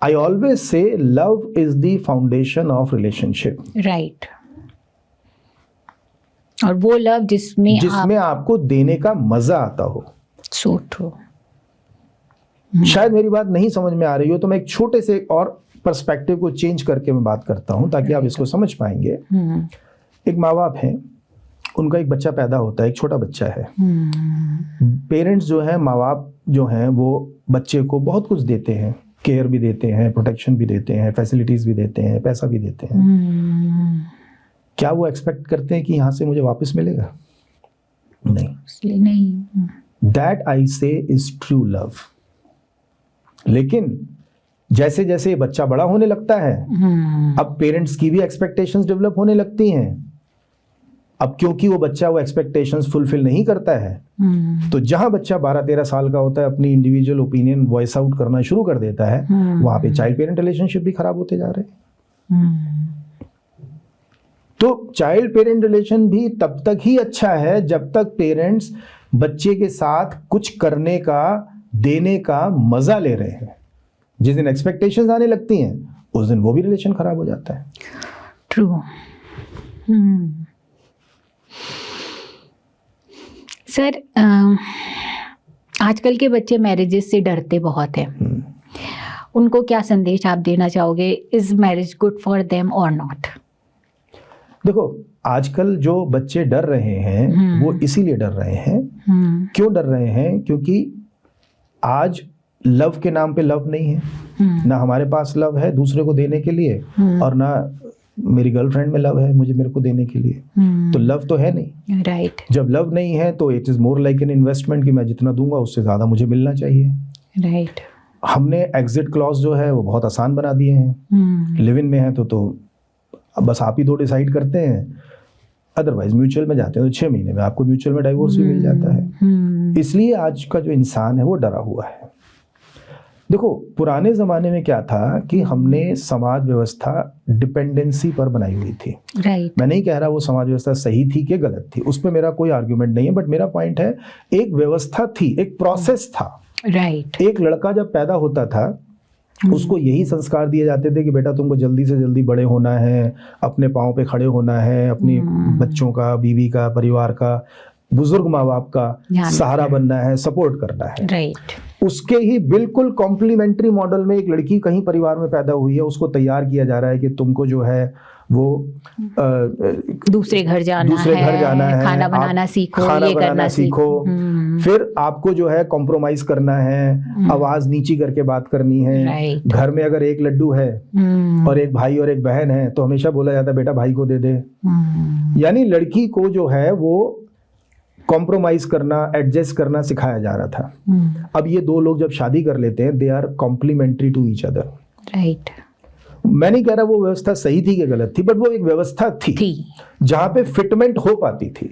I always say love is the foundation of relationship. Right. और वो लव जिसमें आपको देने का मजा आता हो. So true. शायद मेरी बात नहीं समझ में आ रही हो तो मैं एक छोटे से और पर्सपेक्टिव को चेंज करके मैं बात करता हूं ताकि आप इसको समझ पाएंगे. एक माँ बाप है, उनका एक बच्चा पैदा होता है, एक छोटा बच्चा है. पेरेंट्स जो है, माँ बाप जो हैं, वो बच्चे को बहुत कुछ देते हैं, केयर भी देते हैं, प्रोटेक्शन भी देते हैं, फैसिलिटीज भी देते हैं, पैसा भी देते हैं. क्या वो एक्सपेक्ट करते हैं कि यहाँ से मुझे वापस मिलेगा? नहीं. दैट आई से इज ट्रू लव. लेकिन जैसे जैसे ये बच्चा बड़ा होने लगता है, अब पेरेंट्स की भी एक्सपेक्टेशंस डेवलप होने लगती हैं. अब क्योंकि वो बच्चा वो एक्सपेक्टेशंस फुलफिल नहीं करता है, तो जहां बच्चा 12-13 साल का होता है, अपनी इंडिविजुअल ओपिनियन वॉइस आउट करना शुरू कर देता है, वहां पे चाइल्ड पेरेंट रिलेशनशिप भी खराब होते जा रहे हैं. तो चाइल्ड पेरेंट रिलेशन भी तब तक ही अच्छा है जब तक पेरेंट्स बच्चे के साथ कुछ करने का, देने का मजा ले रहे हैं. जिस दिन एक्सपेक्टेशंस आने लगती हैं उस दिन वो भी रिलेशन खराब हो जाता है. ट्रू. सर, आजकल के बच्चे मैरिजेस से डरते बहुत हैं. उनको क्या संदेश आप देना चाहोगे? Is marriage good for them और नॉट? देखो, आजकल जो बच्चे डर रहे हैं वो इसीलिए डर रहे हैं. क्यों डर रहे हैं? क्योंकि आज लव के नाम पे लव नहीं है. ना हमारे पास लव है दूसरे को देने के लिए, और ना मेरी गर्लफ्रेंड में लव है मेरे को देने के लिए. तो लव तो है नहीं. राइट. जब लव नहीं है तो it is more like an investment कि मैं जितना दूंगा उससे ज्यादा मुझे मिलना चाहिए. राइट. हमने एग्जिट क्लॉज जो है वो बहुत आसान बना दिए हैं। लिव इन में है तो बस आप ही दो डिसाइड करते हैं, अदरवाइज म्यूचुअल में जाते हैं तो 6 महीने में आपको म्यूचुअल में डाइवोर्स भी मिल जाता है। इसलिए आज का जो इंसान है वो डरा हुआ है। देखो, पुराने ज़माने में क्या था कि हमने समाज व्यवस्था डिपेंडेंसी पर बनाई हुई थी। राइट। मैं नहीं कह रहा वो समाज व्यवस्था सही थी कि गलत थी, उस पर मेरा कोई आर्ग्यूमेंट नहीं है, बट मेरा पॉइंट है एक व्यवस्था थी, एक प्रोसेस था। राइट। एक लड़का जब पैदा होता था उसको यही संस्कार दिए जाते थे कि बेटा तुमको जल्दी से जल्दी बड़े होना है, अपने पाँव पे खड़े होना है, अपनी बच्चों का, बीवी का, परिवार का, बुजुर्ग माँ बाप का सहारा बनना है, सपोर्ट करना है। राइट। उसके ही बिल्कुल कॉम्प्लीमेंट्री मॉडल में एक लड़की कहीं परिवार में पैदा हुई है, उसको तैयार किया जा रहा है कि तुमको जो है वो दूसरे घर जाना है, खाना बनाना सीखो, ये करना सीखो। फिर आपको जो है कॉम्प्रोमाइज करना है, आवाज नीची करके बात करनी है। घर में अगर एक लड्डू है और एक भाई और एक बहन है तो हमेशा बोला जाता है बेटा भाई को दे दे। यानी लड़की को जो है वो कॉम्प्रोमाइज करना, एडजस्ट करना सिखाया जा रहा था। अब ये दो लोग जब शादी कर लेते हैं, they are complementary to each other. Right. मैं नहीं कह रहा वो व्यवस्था सही थी कि गलत थी, बट वो एक व्यवस्था थी जहां पे फिटमेंट हो पाती थी।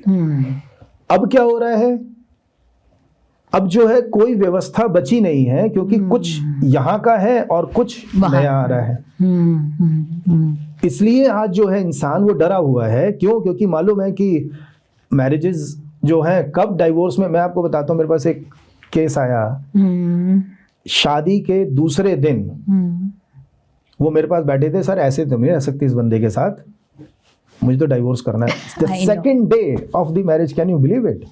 अब क्या हो रहा है, अब जो है कोई व्यवस्था बची नहीं है, क्योंकि कुछ यहाँ का है और कुछ नया आ रहा है। इसलिए आज जो है इंसान वो डरा हुआ है। क्यों? क्योंकि मालूम है कि मैरिजेस जो है कब डाइवोर्स में, मैं आपको बताता हूँ, मेरे पास एक केस आया, शादी के दूसरे दिन वो मेरे पास बैठे थे, सर ऐसे तो नहीं रह सकती इस बंदे के साथ, मुझे तो डाइवोर्स करना है। The second day of the marriage, can you believe it?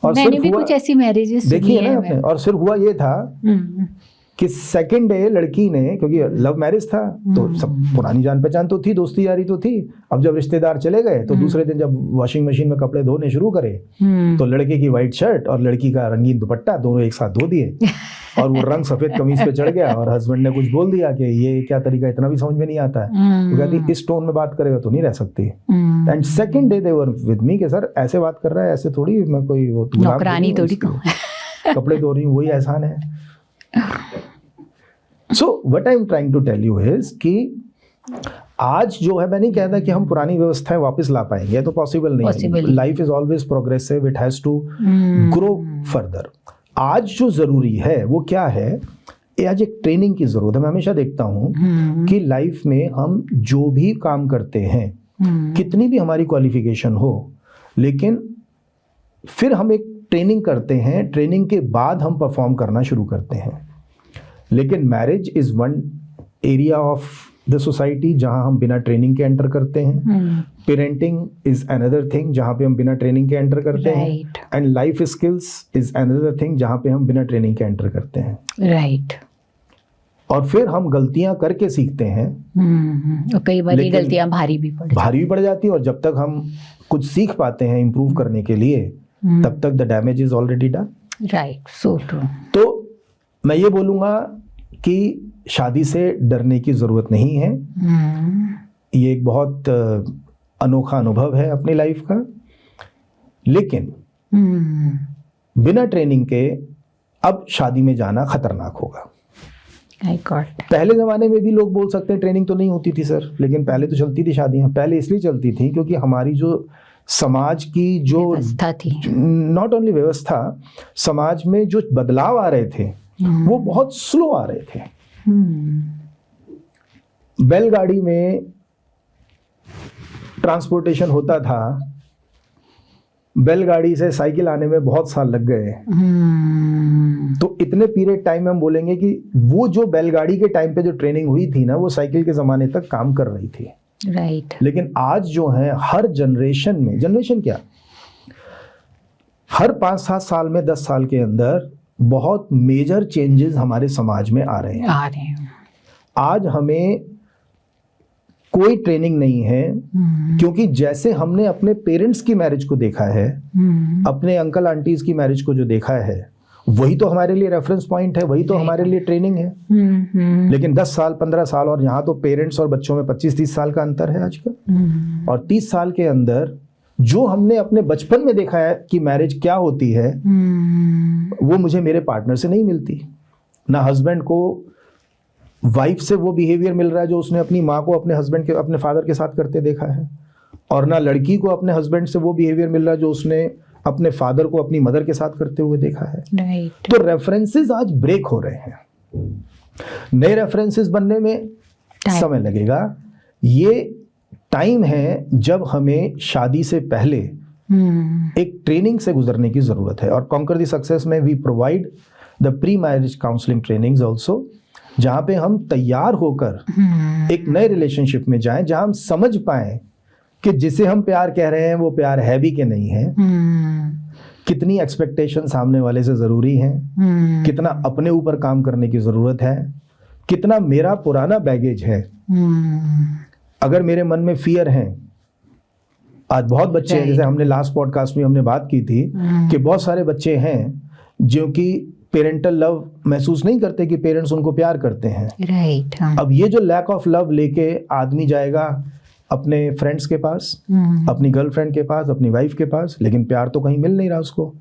और मैंने भी कुछ ऐसी मैरिजेस देखी है ना आपने। और सिर्फ हुआ ये था कि सेकंड डे लड़की ने, क्योंकि लव मैरिज था तो सब पुरानी जान पहचान तो थी, दोस्ती यारी तो थी, अब जब रिश्तेदार चले गए तो दूसरे दिन जब वॉशिंग मशीन में कपड़े धोने शुरू करे तो लड़के की व्हाइट शर्ट और लड़की का रंगीन दुपट्टा दोनों एक साथ धो दिए और वो रंग सफेद कमीज पे चढ़ गया। और हस्बैंड ने कुछ बोल दिया कि ये क्या तरीका, इतना भी समझ में नहीं आता है। तो कहती इस टोन में बात करेगा तो नहीं रह सकती। And second day they were with me कि सर ऐसे बात कर रहा है, ऐसे थोड़ी, मैं कोई वो नौकरानी थोड़ी कपड़े धो रही हूँ, वही एहसान है। So what I'm trying to tell you is कि आज जो है, मैं नहीं कहता कि हम पुरानी व्यवस्थाएं वापस ला पाएंगे, तो पॉसिबल नहीं है। Life is always progressive, it has to grow further. आज जो जरूरी है वो क्या है, आज एक ट्रेनिंग की जरूरत है। मैं हमेशा देखता हूँ कि लाइफ में हम जो भी काम करते हैं, कितनी भी हमारी क्वालिफिकेशन हो, लेकिन फिर हम एक ट्रेनिंग करते हैं, ट्रेनिंग के बाद हम परफॉर्म करना शुरू करते हैं। लेकिन marriage is one area of the society जहां हम बिना ट्रेनिंग के एंटर करते हैं। पेरेंटिंग इज अनदर थिंग जहां पे हम बिना ट्रेनिंग के एंटर करते हैं। And life skills is another thing जहां पे हम बिना ट्रेनिंग के एंटर करते हैं। राइट। और फिर हम गलतियां करके सीखते हैं। और कई बार ये गलतियां भारी भी पड़ जाती है। और जब तक हम कुछ सीख पाते हैं इम्प्रूव करने के लिए, तब तक the damage is already done. Right, so true. तो मैं ये बोलूँगा कि शादी से डरने की ज़रूरत नहीं है। ये एक बहुत अनोखा अनुभव है अपनी लाइफ का, लेकिन बिना ट्रेनिंग के अब शादी में जाना खतरनाक होगा। पहले ज़माने में भी लोग बोल सकते हैं ट्रेनिंग तो नहीं होती थी सर, लेकिन पहले तो चलती थी शादियाँ। पहले इसलिए चलती थी क्योंकि हमारी जो समाज की जो व्यवस्था थी, नॉट ओनली व्यवस्था, समाज में जो बदलाव आ रहे थे वो बहुत स्लो आ रहे थे। बैलगाड़ी में ट्रांसपोर्टेशन होता था, बैलगाड़ी से साइकिल आने में बहुत साल लग गए। तो इतने पीरियड टाइम में हम बोलेंगे कि वो जो बैलगाड़ी के टाइम पे जो ट्रेनिंग हुई थी ना, वो साइकिल के ज़माने तक काम कर रही थी। राइट। लेकिन आज जो है हर जनरेशन में, जनरेशन क्या, हर 5-7 साल में, 10 साल के अंदर बहुत मेजर चेंजेस हमारे समाज में आ रहे हैं। आज हमें कोई ट्रेनिंग नहीं है, क्योंकि जैसे हमने अपने पेरेंट्स की मैरिज को देखा है, अपने अंकल आंटीज की मैरिज को जो देखा है, वही तो हमारे लिए रेफरेंस पॉइंट है, वही तो हमारे लिए ट्रेनिंग है। लेकिन 10 साल 15 साल, और यहाँ तो पेरेंट्स और बच्चों में 25-30 साल का अंतर है आजकल। और 30 साल के अंदर जो हमने अपने बचपन में देखा है कि मैरिज क्या होती है, वो मुझे मेरे पार्टनर से नहीं मिलती। ना हस्बैंड को वाइफ से वो बिहेवियर मिल रहा है जो उसने अपनी माँ को अपने हस्बैंड के अपने फादर के साथ करते देखा है, और ना लड़की को अपने हस्बैंड से वो बिहेवियर मिल रहा है जो उसने अपने फादर को अपनी मदर के साथ करते हुए देखा है। Right. तो रेफरेंसेस आज ब्रेक हो रहे हैं, नए रेफरेंसेस बनने में समय लगेगा। ये टाइम है जब हमें शादी से पहले एक ट्रेनिंग से गुजरने की जरूरत है। और कॉन्कर द सक्सेस में we provide the pre marriage counselling trainings also, जहाँ पे हम तैयार होकर एक नए रिलेशनशिप में जाएं, जहाँ हम समझ पाएं कि जिसे हम प्यार कह रहे हैं वो प्यार है भी कि नहीं है, कितनी एक्सपेक्टेशन सामने वाले से जरूरी है, कितना अपने ऊपर काम करने की जरूरत है, कितना मेरा पुराना बैगेज है। अगर मेरे मन में फियर है, आज बहुत बच्चे हैं, जैसे हमने लास्ट पॉडकास्ट में हमने बात की थी कि बहुत सारे बच्चे हैं जो कि पेरेंटल लव महसूस नहीं करते कि पेरेंट्स उनको प्यार करते हैं। राइट। अब ये जो लैक ऑफ लव लेके आदमी जाएगा अपने फ्रेंड्स के पास, अपनी गर्लफ्रेंड के पास, अपनी वाइफ के पास, लेकिन प्यार तो कहीं मिल नहीं रहा उसको।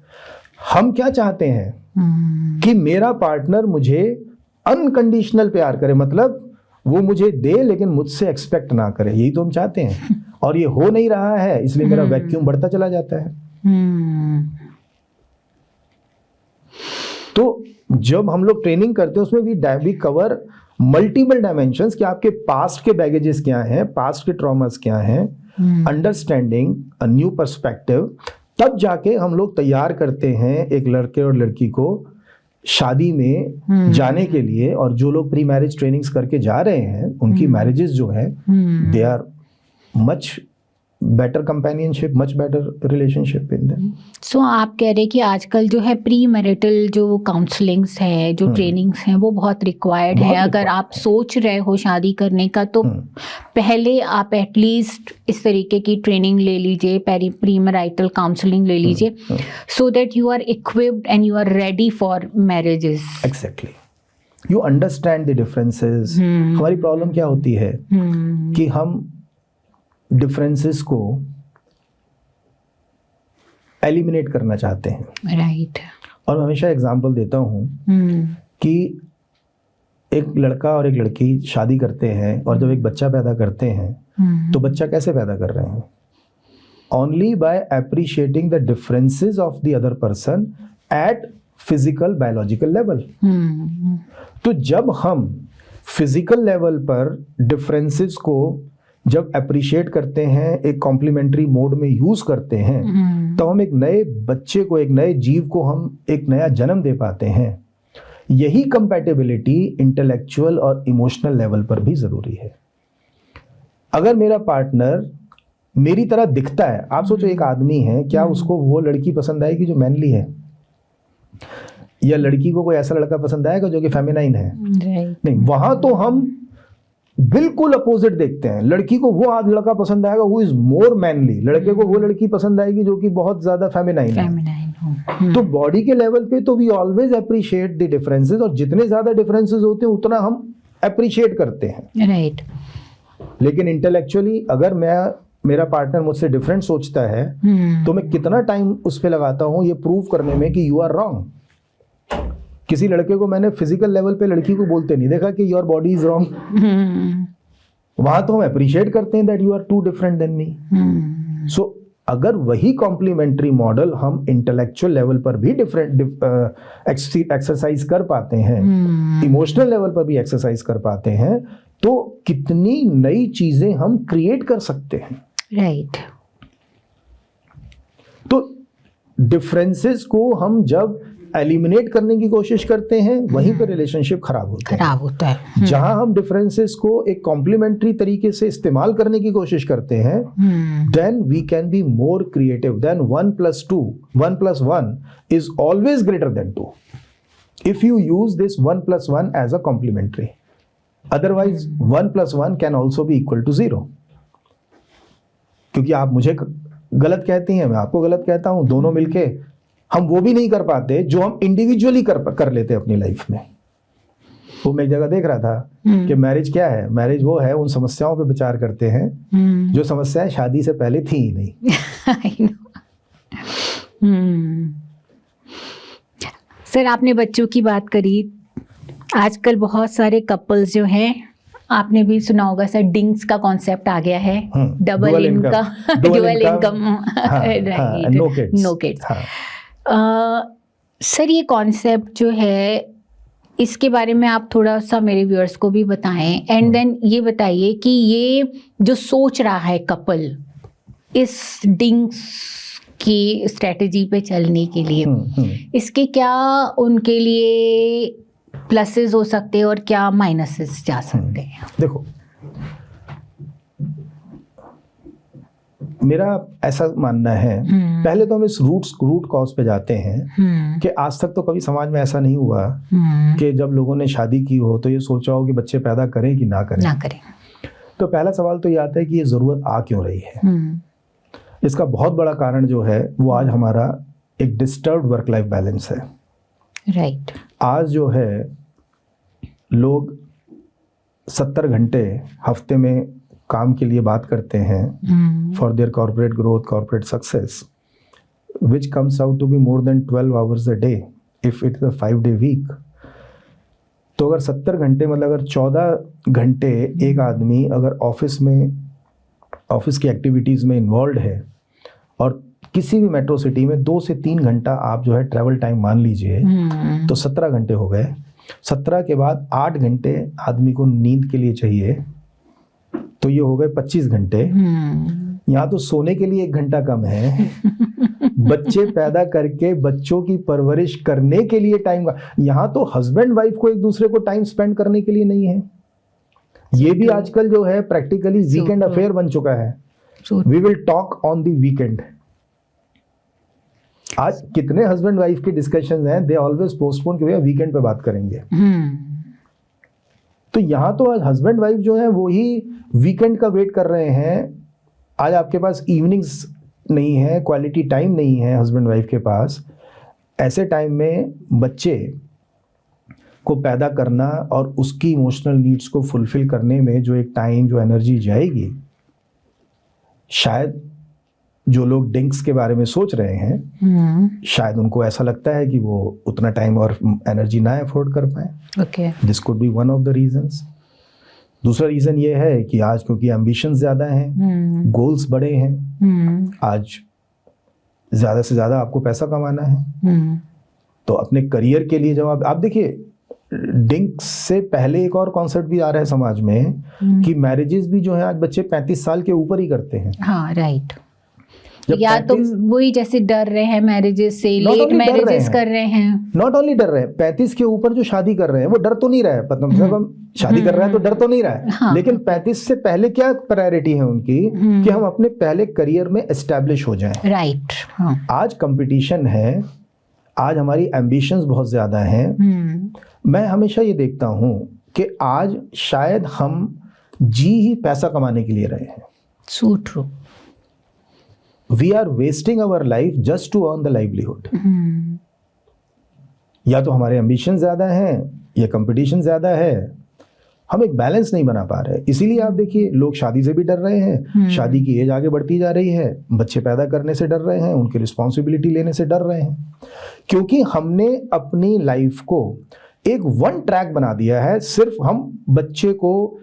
हम क्या चाहते हैं कि मेरा पार्टनर मुझे अनकंडीशनल प्यार करे, मतलब वो मुझे दे लेकिन मुझसे एक्सपेक्ट ना करे, यही तो हम चाहते हैं। और ये हो नहीं रहा है, इसलिए मेरा वैक्यूम बढ़ता चला जाता है। तो जब हम लोग ट्रेनिंग करते हैं उसमें वी कवर मल्टीपल डायमेंशंस कि आपके पास्ट के बैगेजेस क्या हैं, पास्ट के ट्रॉमास क्या हैं, अंडरस्टैंडिंग अ न्यू पर्सपेक्टिव, तब जाके हम लोग तैयार करते हैं एक लड़के और लड़की को शादी में जाने के लिए। और जो लोग प्री मैरिज ट्रेनिंग्स करके जा रहे हैं उनकी मैरिजेस जो है they are much better companionship, much better relationship in them. So आप कह रहे हैं कि आजकल जो है प्री मैरिटल जो काउंसलिंग्स है, जो ट्रेनिंग्स हैं, वो बहुत रिक्वायर्ड है। अगर आप सोच रहे हो शादी करने का तो पहले आप एटलीस्ट इस तरीके की ट्रेनिंग ले लीजिए, प्री मैरिटल काउंसलिंग ले लीजिए, so that you are equipped and you are ready for marriages. Exactly, you understand the differences. हमारी प्रॉब्लम क्या होती है कि हम डिफरेंसेस को एलिमिनेट करना चाहते हैं। राइट। और हमेशा एग्जांपल देता हूँ कि एक लड़का और एक लड़की शादी करते हैं और जब एक बच्चा पैदा करते हैं तो बच्चा कैसे पैदा कर रहे हैं? Only by appreciating the differences of the other person at physical biological level. तो जब हम फिजिकल लेवल पर डिफरेंसेस को जब अप्रिशिएट करते हैं, एक कॉम्प्लीमेंट्री मोड में यूज करते हैं, तो हम एक नए बच्चे को, एक नए जीव को हम एक नया जन्म दे पाते हैं। यही कंपैटिबिलिटी इंटेलेक्चुअल और इमोशनल लेवल पर भी जरूरी है। अगर मेरा पार्टनर मेरी तरह दिखता है, आप सोचो एक आदमी है, क्या उसको वो लड़की पसंद आएगी जो मैनली है, या लड़की को कोई ऐसा लड़का पसंद आएगा जो कि फेमिनाइन है? नहीं, वहां तो हम बिल्कुल अपोजिट देखते हैं। लड़की को वो लड़का पसंद आएगा हु इज मोर मैनली, लड़के को वो लड़की पसंद आएगी जो कि बहुत ज्यादा फेमिनाइन है। तो बॉडी के लेवल पे तो we always appreciate the differences, और जितने ज्यादा डिफरेंसेस होते हैं उतना हम अप्रिशिएट करते हैं। राइट। लेकिन इंटेलेक्चुअली अगर मेरा पार्टनर मुझसे डिफरेंट सोचता है तो मैं कितना टाइम उस पर लगाता हूँ ये प्रूव करने में कि यू आर रॉन्ग। किसी लड़के को मैंने फिजिकल लेवल पे लड़की को बोलते नहीं देखा कि योर बॉडी इज रॉन्ग। वहां तो हम अप्रिशिएट करते हैं that you are too different than me. So अगर वही कॉम्प्लीमेंट्री मॉडल हम इंटेलेक्चुअल लेवल पर भी डिफरेंट एक्सरसाइज कर पाते हैं, इमोशनल लेवल पर भी एक्सरसाइज कर पाते हैं, तो कितनी नई चीजें हम क्रिएट कर सकते हैं। राइट। तो डिफरेंसेस को हम जब एलिमिनेट करने की कोशिश करते हैं वहीं पर रिलेशनशिप खराब होता है। जहां हम डिफरेंसेस को एक कॉम्प्लीमेंट्री तरीके से इस्तेमाल करने की कोशिश करते हैं, then we can be more creative. Then 1 + 1 is always greater than 2 if you use this 1 + 1 as a complementary. Otherwise 1 + 1 can also be equal to 0. क्योंकि आप मुझे गलत कहती हैं, मैं आपको गलत कहता हूं, दोनों मिलके हम वो भी नहीं कर पाते जो हम इंडिविजुअली कर लेते अपनी लाइफ में। वो मैं एक जगह देख रहा था कि मैरिज क्या है, मैरिज वो है उन समस्याओं पे विचार करते हैं जो समस्याएं शादी से पहले थी ही नहीं। सर, आपने बच्चों की बात करी, आजकल बहुत सारे कपल्स जो हैं, आपने भी सुना होगा सर, डिंग्स का कॉन्सेप्ट आ गया है, double income, dual income, right, no kids. Sir ये कॉन्सेप्ट जो है, इसके बारे में आप थोड़ा सा मेरे व्यूअर्स को भी बताएं, एंड देन ये बताइए कि ये जो सोच रहा है कपल इस डिंग्स की स्ट्रेटजी पे चलने के लिए, इसके क्या उनके लिए प्लसेस हो सकते हैं और क्या माइनसेस जा सकते हैं? देखो, मेरा ऐसा मानना है, पहले तो हम इस रूट कॉज पे जाते हैं कि आज तक तो कभी समाज में ऐसा नहीं हुआ कि जब लोगों ने शादी की हो तो ये सोचा हो कि बच्चे पैदा करें कि ना करें। तो पहला सवाल तो ये आता है कि ये जरूरत आ क्यों रही है। इसका बहुत बड़ा कारण जो है वो आज हमारा एक डिस्टर्ब्ड वर्क लाइफ बैलेंस है। राइट। आज जो है लोग 70 घंटे हफ्ते में काम के लिए बात करते हैं for their corporate growth, corporate success, which comes out to be more than 12 hours a day if it is a 5-day week. तो अगर 70 घंटे मतलब अगर 14 घंटे एक आदमी अगर ऑफिस की एक्टिविटीज़ में इन्वॉल्व है और किसी भी मेट्रो सिटी में 2 से 3 घंटा आप जो है ट्रैवल टाइम मान लीजिए, तो 17 घंटे हो गए। 17 के बाद 8 घंटे आदमी को नींद के लिए चाहिए, तो ये हो गए 25 घंटे। यहाँ तो सोने के लिए 1 घंटा कम है। बच्चे पैदा करके बच्चों की परवरिश करने के लिए टाइम, यहाँ तो हस्बैंड वाइफ को एक दूसरे को टाइम स्पेंड करने के लिए नहीं है। ये भी आजकल जो है प्रैक्टिकली वीकेंड अफेयर बन चुका है। We will talk on the weekend. आज कितने हस्बैंड वाइफ के डिस्कशंस हैं, दे ऑलवेज पोस्टपोन कि भैया वीकेंड पे बात करेंगे। तो यहाँ तो आज हस्बैंड वाइफ जो है वो ही वीकेंड का वेट कर रहे हैं। आज आपके पास इवनिंग्स नहीं है, क्वालिटी टाइम नहीं है हस्बैंड वाइफ के पास। ऐसे टाइम में बच्चे को पैदा करना और उसकी इमोशनल नीड्स को फुलफिल करने में जो एक टाइम, जो एनर्जी जाएगी, शायद जो लोग डिंक्स के बारे में सोच रहे हैं शायद उनको ऐसा लगता है कि वो उतना टाइम और एनर्जी ना अफोर्ड कर पाए। This could be one of the reasons. दूसरा रीज़न ये है कि आज क्योंकि एम्बिशंस ज़्यादा हैं, गोल्स बड़े हैं, आज ज़्यादा से ज़्यादा आपको पैसा कमाना है, तो अपने करियर के लिए जब आप देखिए, डिंक्स से पहले एक और कॉन्सेप्ट भी आ रहा है समाज में कि मैरिजेस भी जो है आज बच्चे 35 साल के ऊपर ही करते हैं। हाँ, राइट। या तो वही जैसे डर रहे हैं मैरिजेस से, लेट मैरिजेस कर रहे हैं। नॉट ओनली डर रहे हैं, 35 के ऊपर जो शादी कर रहे हैं वो डर तो नहीं रहा है, मतलब हम शादी कर रहे हैं तो डर तो नहीं रहा है। हाँ। लेकिन 35 से पहले क्या प्रायोरिटी है उनकी कि हम अपने पहले करियर में एस्टैब्लिश हो जाएं। राइट। हाँ। आज कंपटीशन है, आज हमारी एम्बिशंस बहुत ज्यादा हैं। मैं हमेशा ये देखता हूं कि आज शायद हम जी ही पैसा कमाने के लिए रहे हैं। So true. We are wasting our life just to earn the livelihood. या तो हमारे एम्बिशन ज्यादा हैं या कंपटीशन ज्यादा है, हम एक बैलेंस नहीं बना पा रहे। इसीलिए आप देखिए लोग शादी से भी डर रहे हैं, शादी की एज आगे बढ़ती जा रही है, बच्चे पैदा करने से डर रहे हैं, उनकी रिस्पॉन्सिबिलिटी लेने से डर रहे हैं, क्योंकि हमने अपनी लाइफ को एक वन ट्रैक बना दिया है। सिर्फ हम बच्चे को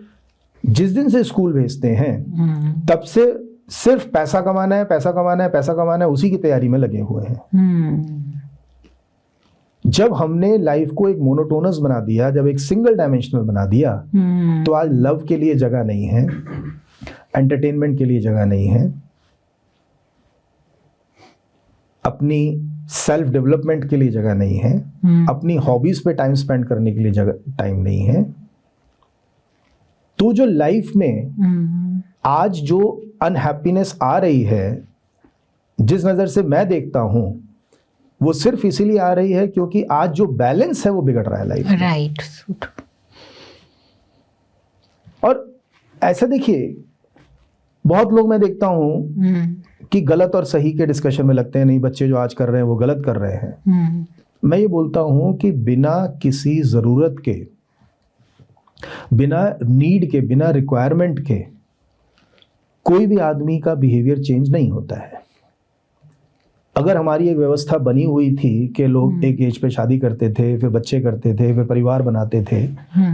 जिस दिन से स्कूल भेजते हैं तब से सिर्फ पैसा कमाना है, पैसा कमाना है, पैसा कमाना है, उसी की तैयारी में लगे हुए हैं। जब हमने लाइफ को एक मोनोटोनस बना दिया, जब एक सिंगल डायमेंशनल बना दिया, तो आज लव के लिए जगह नहीं है, एंटरटेनमेंट के लिए जगह नहीं है, अपनी सेल्फ डेवलपमेंट के लिए जगह नहीं है, अपनी हॉबीज पे टाइम स्पेंड करने के लिए जगह टाइम नहीं है। तो जो लाइफ में आज जो अनहैप्पीनेस आ रही है, जिस नज़र से मैं देखता हूं, वो सिर्फ इसीलिए आ रही है क्योंकि आज जो बैलेंस है वो बिगड़ रहा है लाइफ में। राइट। और ऐसा देखिए, बहुत लोग मैं देखता हूं कि गलत और सही के डिस्कशन में लगते हैं, नहीं बच्चे जो आज कर रहे हैं वो गलत कर रहे हैं। मैं ये बोलता हूं कि बिना किसी ज़रूरत के, बिना नीड के, बिना रिक्वायरमेंट के कोई भी आदमी का बिहेवियर चेंज नहीं होता है। अगर हमारी एक व्यवस्था बनी हुई थी कि लोग एक एज पे शादी करते थे, फिर बच्चे करते थे, फिर परिवार बनाते थे,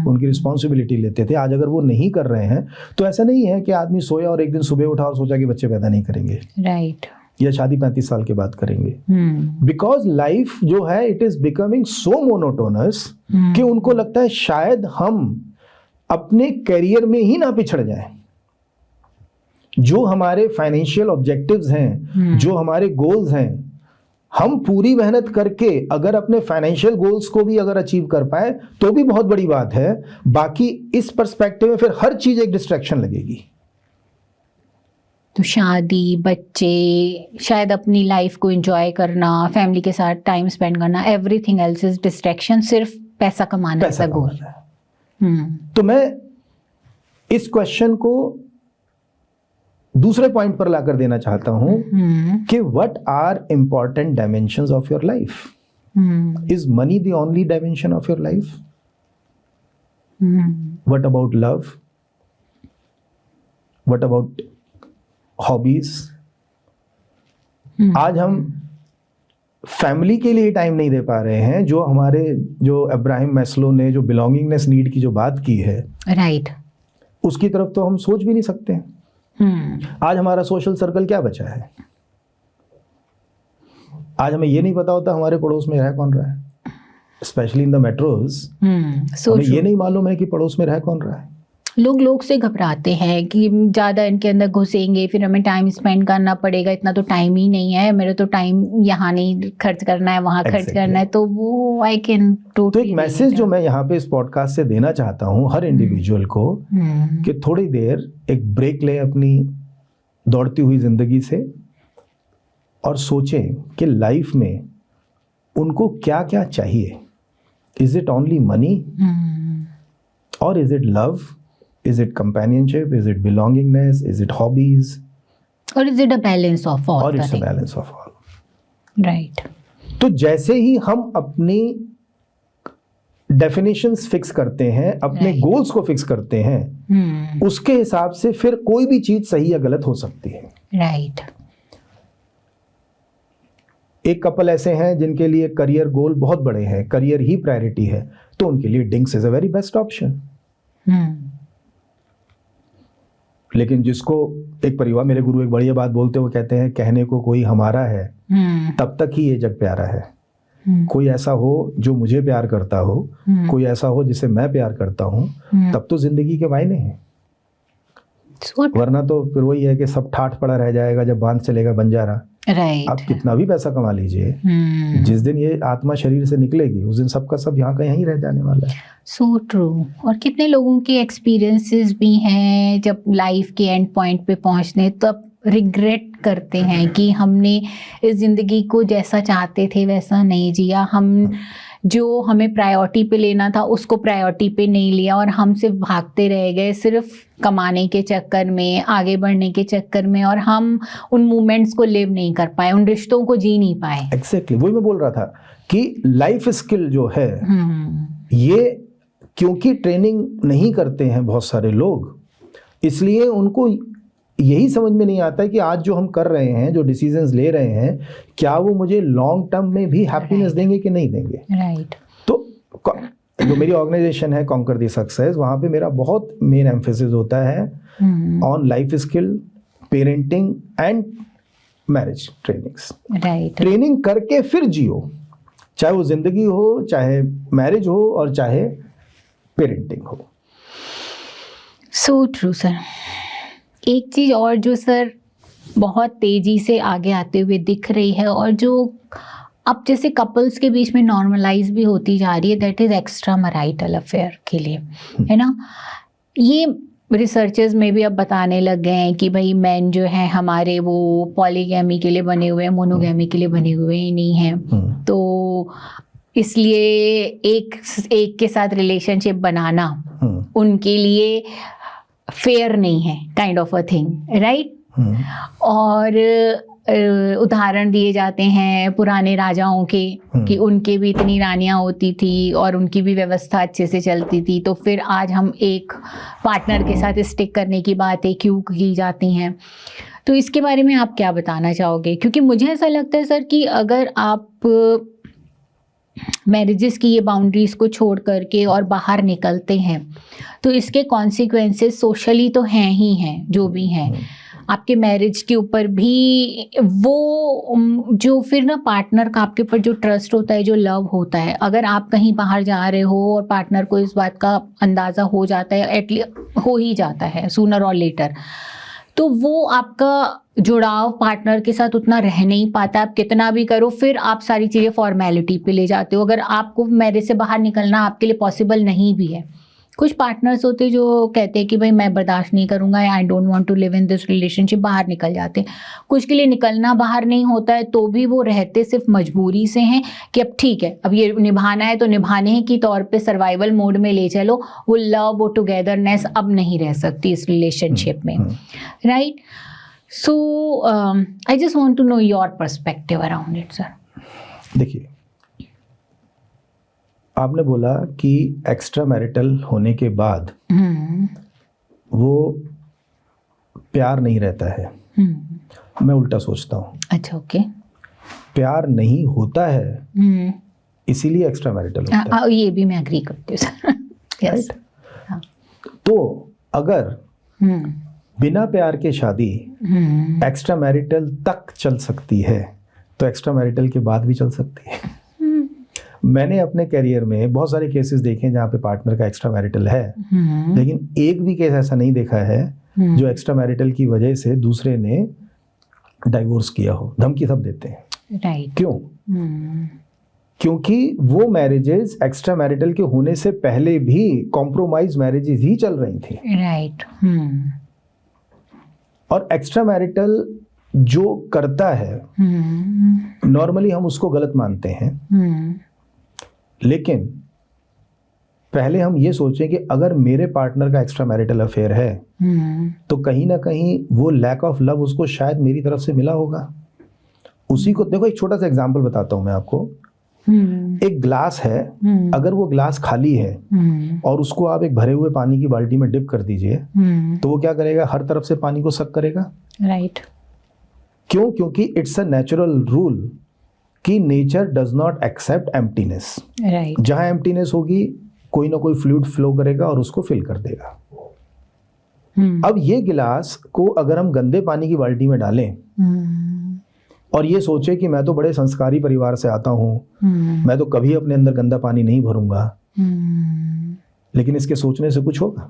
उनकी रिस्पॉन्सिबिलिटी लेते थे, आज अगर वो नहीं कर रहे हैं तो ऐसा नहीं है कि आदमी सोया और एक दिन सुबह उठा और सोचा कि बच्चे पैदा नहीं करेंगे, राइट, या शादी 35 साल के बाद करेंगे। बिकॉज लाइफ जो है it is becoming so monotonous कि उनको लगता है शायद हम अपने करियर में ही ना पिछड़ जाएं। जो हमारे फाइनेंशियल ऑब्जेक्टिव्स हैं, जो हमारे गोल्स हैं, हम पूरी मेहनत करके अगर अपने फाइनेंशियल गोल्स को भी अगर अचीव कर पाए तो भी बहुत बड़ी बात है। बाकी इस पर्सपेक्टिव में फिर हर चीज एक डिस्ट्रैक्शन लगेगी। तो शादी, बच्चे, शायद अपनी लाइफ को एंजॉय करना, फैमिली के साथ टाइम स्पेंड करना, एवरीथिंग एल्स इज डिस्ट्रैक्शन, सिर्फ पैसा कमाना है गोल। तो मैं इस क्वेश्चन को दूसरे पॉइंट पर लाकर देना चाहता हूं कि what are important dimensions of your life? Is money the only dimension of your life? What about love? What about hobbies? आज हम फैमिली के लिए टाइम नहीं दे पा रहे हैं। जो हमारे जो अब्राहम मैस्लो ने जो बिलोंगिंगनेस नीड की जो बात की है, राइट, उसकी तरफ तो हम सोच भी नहीं सकते हैं। आज हमारा सोशल सर्कल क्या बचा है? आज हमें ये नहीं पता होता हमारे पड़ोस में रह कौन रहा है, स्पेशली इन द मेट्रोज। हमें ये नहीं मालूम है कि पड़ोस में रह कौन रहा है। लोग से घबराते हैं कि ज़्यादा इनके अंदर घुसेंगे, फिर हमें टाइम स्पेंड करना पड़ेगा, इतना तो टाइम ही नहीं है, मेरे तो टाइम यहाँ नहीं खर्च करना है, वहाँ खर्च करना है। तो वो आई कैन तो एक मैसेज जो मैं यहाँ पे इस पॉडकास्ट से देना चाहता हूँ हर इंडिविजुअल को, कि थोड़ी देर एक ब्रेक लें अपनी दौड़ती हुई जिंदगी से और सोचें कि लाइफ में उनको क्या क्या चाहिए। इज इट ओनली मनी और is it love? Is it companionship? Is it belongingness? Is it hobbies? Or is it a balance of all? Or it's a balance of all. Right. तो जैसे ही हम अपनी definitions fix करते हैं, अपने goals को fix करते हैं, उसके हिसाब से फिर कोई भी चीज सही या गलत हो सकती है। Right. एक कपल ऐसे हैं जिनके लिए करियर गोल बहुत बड़े हैं, करियर ही प्रायोरिटी है, तो उनके लिए DINKs is a very best option. लेकिन जिसको एक परिवार, मेरे गुरु एक बढ़िया बात बोलते हुए कहते हैं, कहने को कोई हमारा है तब तक ही ये जग प्यारा है। कोई ऐसा हो जो मुझे प्यार करता हो, कोई ऐसा हो जिसे मैं प्यार करता हूँ, तब तो जिंदगी के मायने हैं। वरना तो फिर वही है कि सब ठाठ पड़ा रह जाएगा जब बांध चलेगा बंजारा। Right. आप कितना भी पैसा कमा लीजिए, जिस दिन ये आत्मा शरीर से निकलेगी उस दिन सबका सब यहाँ का यहीं रह जाने वाला है। So true. और कितने लोगों के एक्सपीरियंसेस भी हैं जब लाइफ के एंड पॉइंट पे पहुँचने तब रिग्रेट करते हैं कि हमने इस ज़िंदगी को जैसा चाहते थे वैसा नहीं जिया, हम जो हमें प्रायोरिटी पे लेना था उसको प्रायोरिटी पे नहीं लिया और हम सिर्फ भागते रह गए, सिर्फ कमाने के चक्कर में, आगे बढ़ने के चक्कर में, और हम उन मोमेंट्स को लिव नहीं कर पाए, उन रिश्तों को जी नहीं पाए। एग्जैक्टली वही मैं बोल रहा था कि लाइफ स्किल जो है ये क्योंकि ट्रेनिंग नहीं करते हैं बहुत सारे लोग, इसलिए उनको यही समझ में नहीं आता है कि आज जो हम कर रहे हैं, जो डिसीजंस ले रहे हैं, क्या वो मुझे लॉन्ग टर्म में भी हैप्पीनेस देंगे कि नहीं देंगे। राइट। तो जो मेरी ऑर्गेनाइजेशन है कॉन्कर द सक्सेस, वहाँ पे मेरा बहुत मेन एम्फेसिस होता है on life skill, parenting and marriage trainings. Right. Training करके फिर जियो, चाहे वो जिंदगी हो, चाहे मैरिज हो और चाहे पेरेंटिंग हो। So true sir. एक चीज़ और जो सर बहुत तेज़ी से आगे आते हुए दिख रही है और जो अब जैसे कपल्स के बीच में नॉर्मलाइज भी होती जा रही है, that is extra marital affair के लिए, है ना। ये रिसर्चर्स में भी अब बताने लग गए हैं कि भाई मैन जो है हमारे वो पॉलीगैमी के लिए बने हुए हैं, मोनोगैमी के लिए बने हुए ही नहीं हैं। तो इसलिए एक के साथ रिलेशनशिप बनाना उनके लिए फेयर नहीं है, kind of a thing, right. और उदाहरण दिए जाते हैं पुराने राजाओं के कि उनके भी इतनी रानियां होती थी और उनकी भी व्यवस्था अच्छे से चलती थी, तो फिर आज हम एक पार्टनर के साथ स्टिक करने की बातें क्यों की जाती हैं। तो इसके बारे में आप क्या बताना चाहोगे? क्योंकि मुझे ऐसा लगता है सर कि अगर आप मैरिजेस की ये बाउंड्रीज को छोड़ करके और बाहर निकलते हैं तो इसके कॉन्सिक्वेंसेस सोशली तो हैं ही हैं, जो भी हैं, आपके मैरिज के ऊपर भी वो जो फिर ना पार्टनर का आपके ऊपर जो ट्रस्ट होता है, जो लव होता है, अगर आप कहीं बाहर जा रहे हो और पार्टनर को इस बात का अंदाज़ा हो जाता है, एटलीस्ट हो ही जाता है सूनर और लेटर, तो वो आपका जुड़ाव पार्टनर के साथ उतना रह नहीं पाता। आप कितना भी करो फिर आप सारी चीज़ें फॉर्मेलिटी पे ले जाते हो, अगर आपको मैरिज से बाहर निकलना आपके लिए पॉसिबल नहीं भी है। कुछ पार्टनर्स होते हैं जो कहते हैं कि भाई मैं बर्दाश्त नहीं करूँगा, I don't want to live in this relationship, बाहर निकल जाते हैं। कुछ के लिए निकलना बाहर नहीं होता है तो भी वो रहते सिर्फ मजबूरी से हैं कि अब ठीक है, अब ये निभाना है तो निभाने के तौर पे सर्वाइवल मोड में ले चलो। वो लव, वो टुगेदरनेस अब नहीं रह सकती इस रिलेशनशिप में, right? So I just want to know your perspective around it sir. देखिए, आपने बोला कि एक्स्ट्रा मैरिटल होने के बाद वो प्यार नहीं रहता है। मैं उल्टा सोचता हूँ। अच्छा, ओके। प्यार नहीं होता है इसीलिए एक्स्ट्रा मैरिटल होता है। ये भी मैं एग्री करती हूँ सर। यस। तो अगर बिना प्यार के शादी एक्स्ट्रा मैरिटल तक चल सकती है तो एक्स्ट्रा मैरिटल के बाद भी चल सकती है। मैंने अपने करियर में बहुत सारे केसेस देखे हैं जहाँ पे पार्टनर का एक्स्ट्रा मैरिटल है, लेकिन एक भी केस ऐसा नहीं देखा है जो एक्स्ट्रा मैरिटल की वजह से दूसरे ने डाइवोर्स किया हो। धमकी सब देते हैं, राइट? क्यों? क्योंकि वो मैरिजेस एक्स्ट्रा मैरिटल के होने से पहले भी कॉम्प्रोमाइज मैरिजेस ही चल रही थी, राइट? और एक्स्ट्रा मैरिटल जो करता है नॉर्मली हम उसको गलत मानते हैं, लेकिन पहले हम ये सोचें कि अगर मेरे पार्टनर का एक्स्ट्रा मैरिटल अफेयर है तो कहीं ना कहीं वो लैक ऑफ लव उसको शायद मेरी तरफ से मिला होगा। उसी को देखो, एक छोटा सा एग्जांपल बताता हूं मैं आपको। एक ग्लास है, अगर वो ग्लास खाली है और उसको आप एक भरे हुए पानी की बाल्टी में डिप कर दीजिए तो वो क्या करेगा? हर तरफ से पानी को सक करेगा, राइट? क्यों? क्योंकि इट्स अ नेचुरल रूल कि nature does not accept emptiness. Right. जहां एम्प्टीनेस होगी कोई ना कोई फ्लूइड फ्लो करेगा और उसको फिल कर देगा। अब ये गिलास को अगर हम गंदे पानी की बाल्टी में डालें और ये सोचे कि मैं तो बड़े संस्कारी परिवार से आता हूं, मैं तो कभी अपने अंदर गंदा पानी नहीं भरूंगा, लेकिन इसके सोचने से कुछ होगा?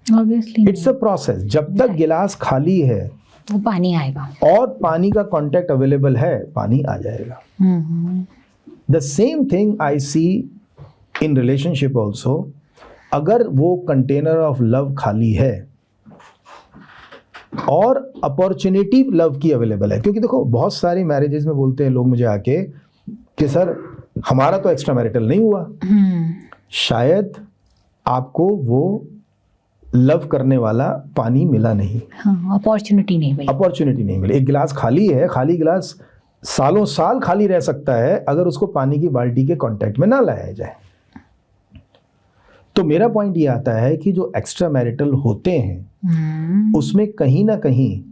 Obviously it's a process. जब तक गिलास खाली है वो पानी आएगा और पानी का कांटेक्ट अवेलेबल है, पानी आ जाएगा। The same thing I see in relationship also. अगर वो कंटेनर ऑफ लव खाली है और अपॉर्चुनिटी लव की अवेलेबल है, क्योंकि देखो बहुत सारी मैरिजेस में बोलते हैं लोग मुझे आके कि सर हमारा तो एक्स्ट्रा मैरिटल नहीं हुआ। शायद आपको वो लव करने वाला पानी मिला नहीं, अपॉर्चुनिटी नहीं मिली। अपॉर्चुनिटी नहीं मिली। एक गिलास खाली है, खाली गिलास सालों साल खाली रह सकता है अगर उसको पानी की बाल्टी के कांटेक्ट में ना लाया जाए। तो मेरा पॉइंट ये आता है कि जो एक्स्ट्रा मैरिटल होते हैं उसमें कहीं ना कहीं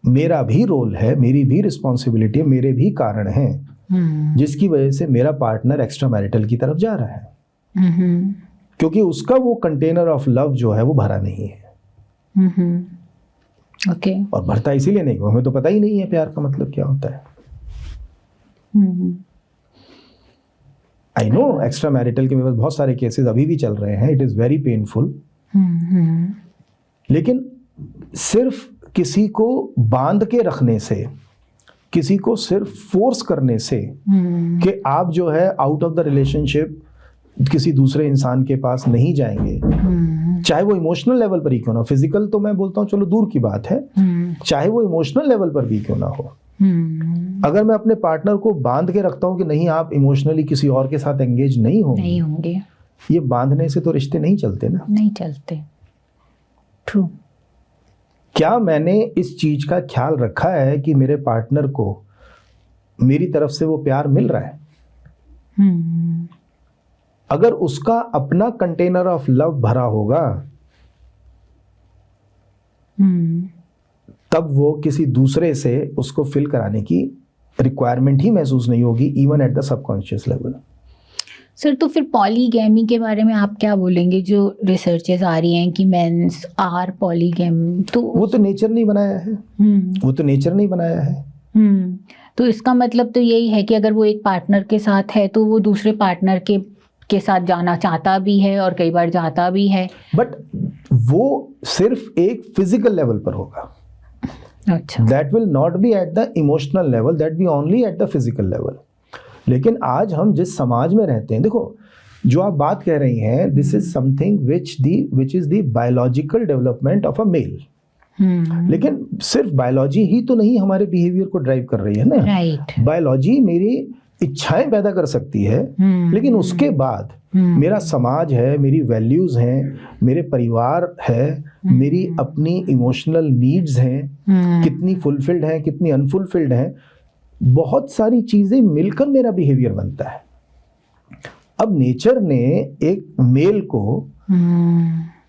मेरा भी रोल है, मेरी भी रिस्पॉन्सिबिलिटी है, मेरे भी कारण हैं जिसकी वजह से मेरा पार्टनर एक्स्ट्रा मैरिटल की तरफ जा रहा है, क्योंकि उसका वो कंटेनर ऑफ लव जो है वो भरा नहीं है। ओके। और भरता इसीलिए नहीं, हमें तो पता ही नहीं है प्यार का मतलब क्या होता है। आई नो एक्स्ट्रा मैरिटल के मेरे पास बहुत सारे केसेस अभी भी चल रहे हैं, इट इज़ वेरी पेनफुल। लेकिन सिर्फ किसी को बांध के रखने से, किसी को सिर्फ फोर्स करने से कि आप जो है आउट ऑफ द रिलेशनशिप किसी दूसरे इंसान के पास नहीं जाएंगे, चाहे वो इमोशनल लेवल पर ही क्यों ना हो, फिजिकल तो मैं बोलता हूँ चलो दूर की बात है, चाहे वो इमोशनल लेवल पर भी क्यों ना हो। अगर मैं अपने पार्टनर को बांध के रखता हूँ कि नहीं आप इमोशनली किसी और के साथ एंगेज नहीं होंगे, ये बांधने से तो रिश्ते नहीं चलते ना, नहीं चलते। ट्रू। क्या मैंने इस चीज का ख्याल रखा है कि मेरे पार्टनर को मेरी तरफ से वो प्यार मिल रहा है? अगर उसका अपना कंटेनर ऑफ लव भरा होगा तब वो किसी दूसरे से उसको फिल कराने की रिक्वायरमेंट ही महसूस नहीं होगी, even at the subconscious level. Sir तो फिर पॉलीगैमी के बारे में आप क्या बोलेंगे? जो रिसर्चेस आ रही हैं कि मेंस आर पॉलीगैम, तो वो तो नेचर नहीं बनाया है, वो तो नेचर नहीं बनाया है। तो इसका मतलब तो यही है कि अगर वो एक पार्टनर के साथ है तो वो दूसरे पार्टनर के साथ जाना चाहता भी है और कई बार जाता भी है, बट वो सिर्फ एक फिजिकल लेवल पर होगा। अच्छा, that will not be at the emotional level, that be only at the physical level. लेकिन आज हम जिस समाज में रहते हैं, देखो जो आप बात कह रही हैं, this is something which is the biological development of a male. लेकिन सिर्फ बायोलॉजी ही तो नहीं हमारे बिहेवियर को ड्राइव कर रही है ना। राइट। बायोलॉजी मेरी इच्छाएं पैदा कर सकती है, लेकिन उसके बाद मेरा समाज है, मेरी वैल्यूज हैं, मेरे परिवार है, मेरी अपनी इमोशनल नीड्स हैं, कितनी फुलफिल्ड हैं, कितनी अनफुलफिल्ड हैं, बहुत सारी चीजें मिलकर मेरा बिहेवियर बनता है। अब नेचर ने एक मेल को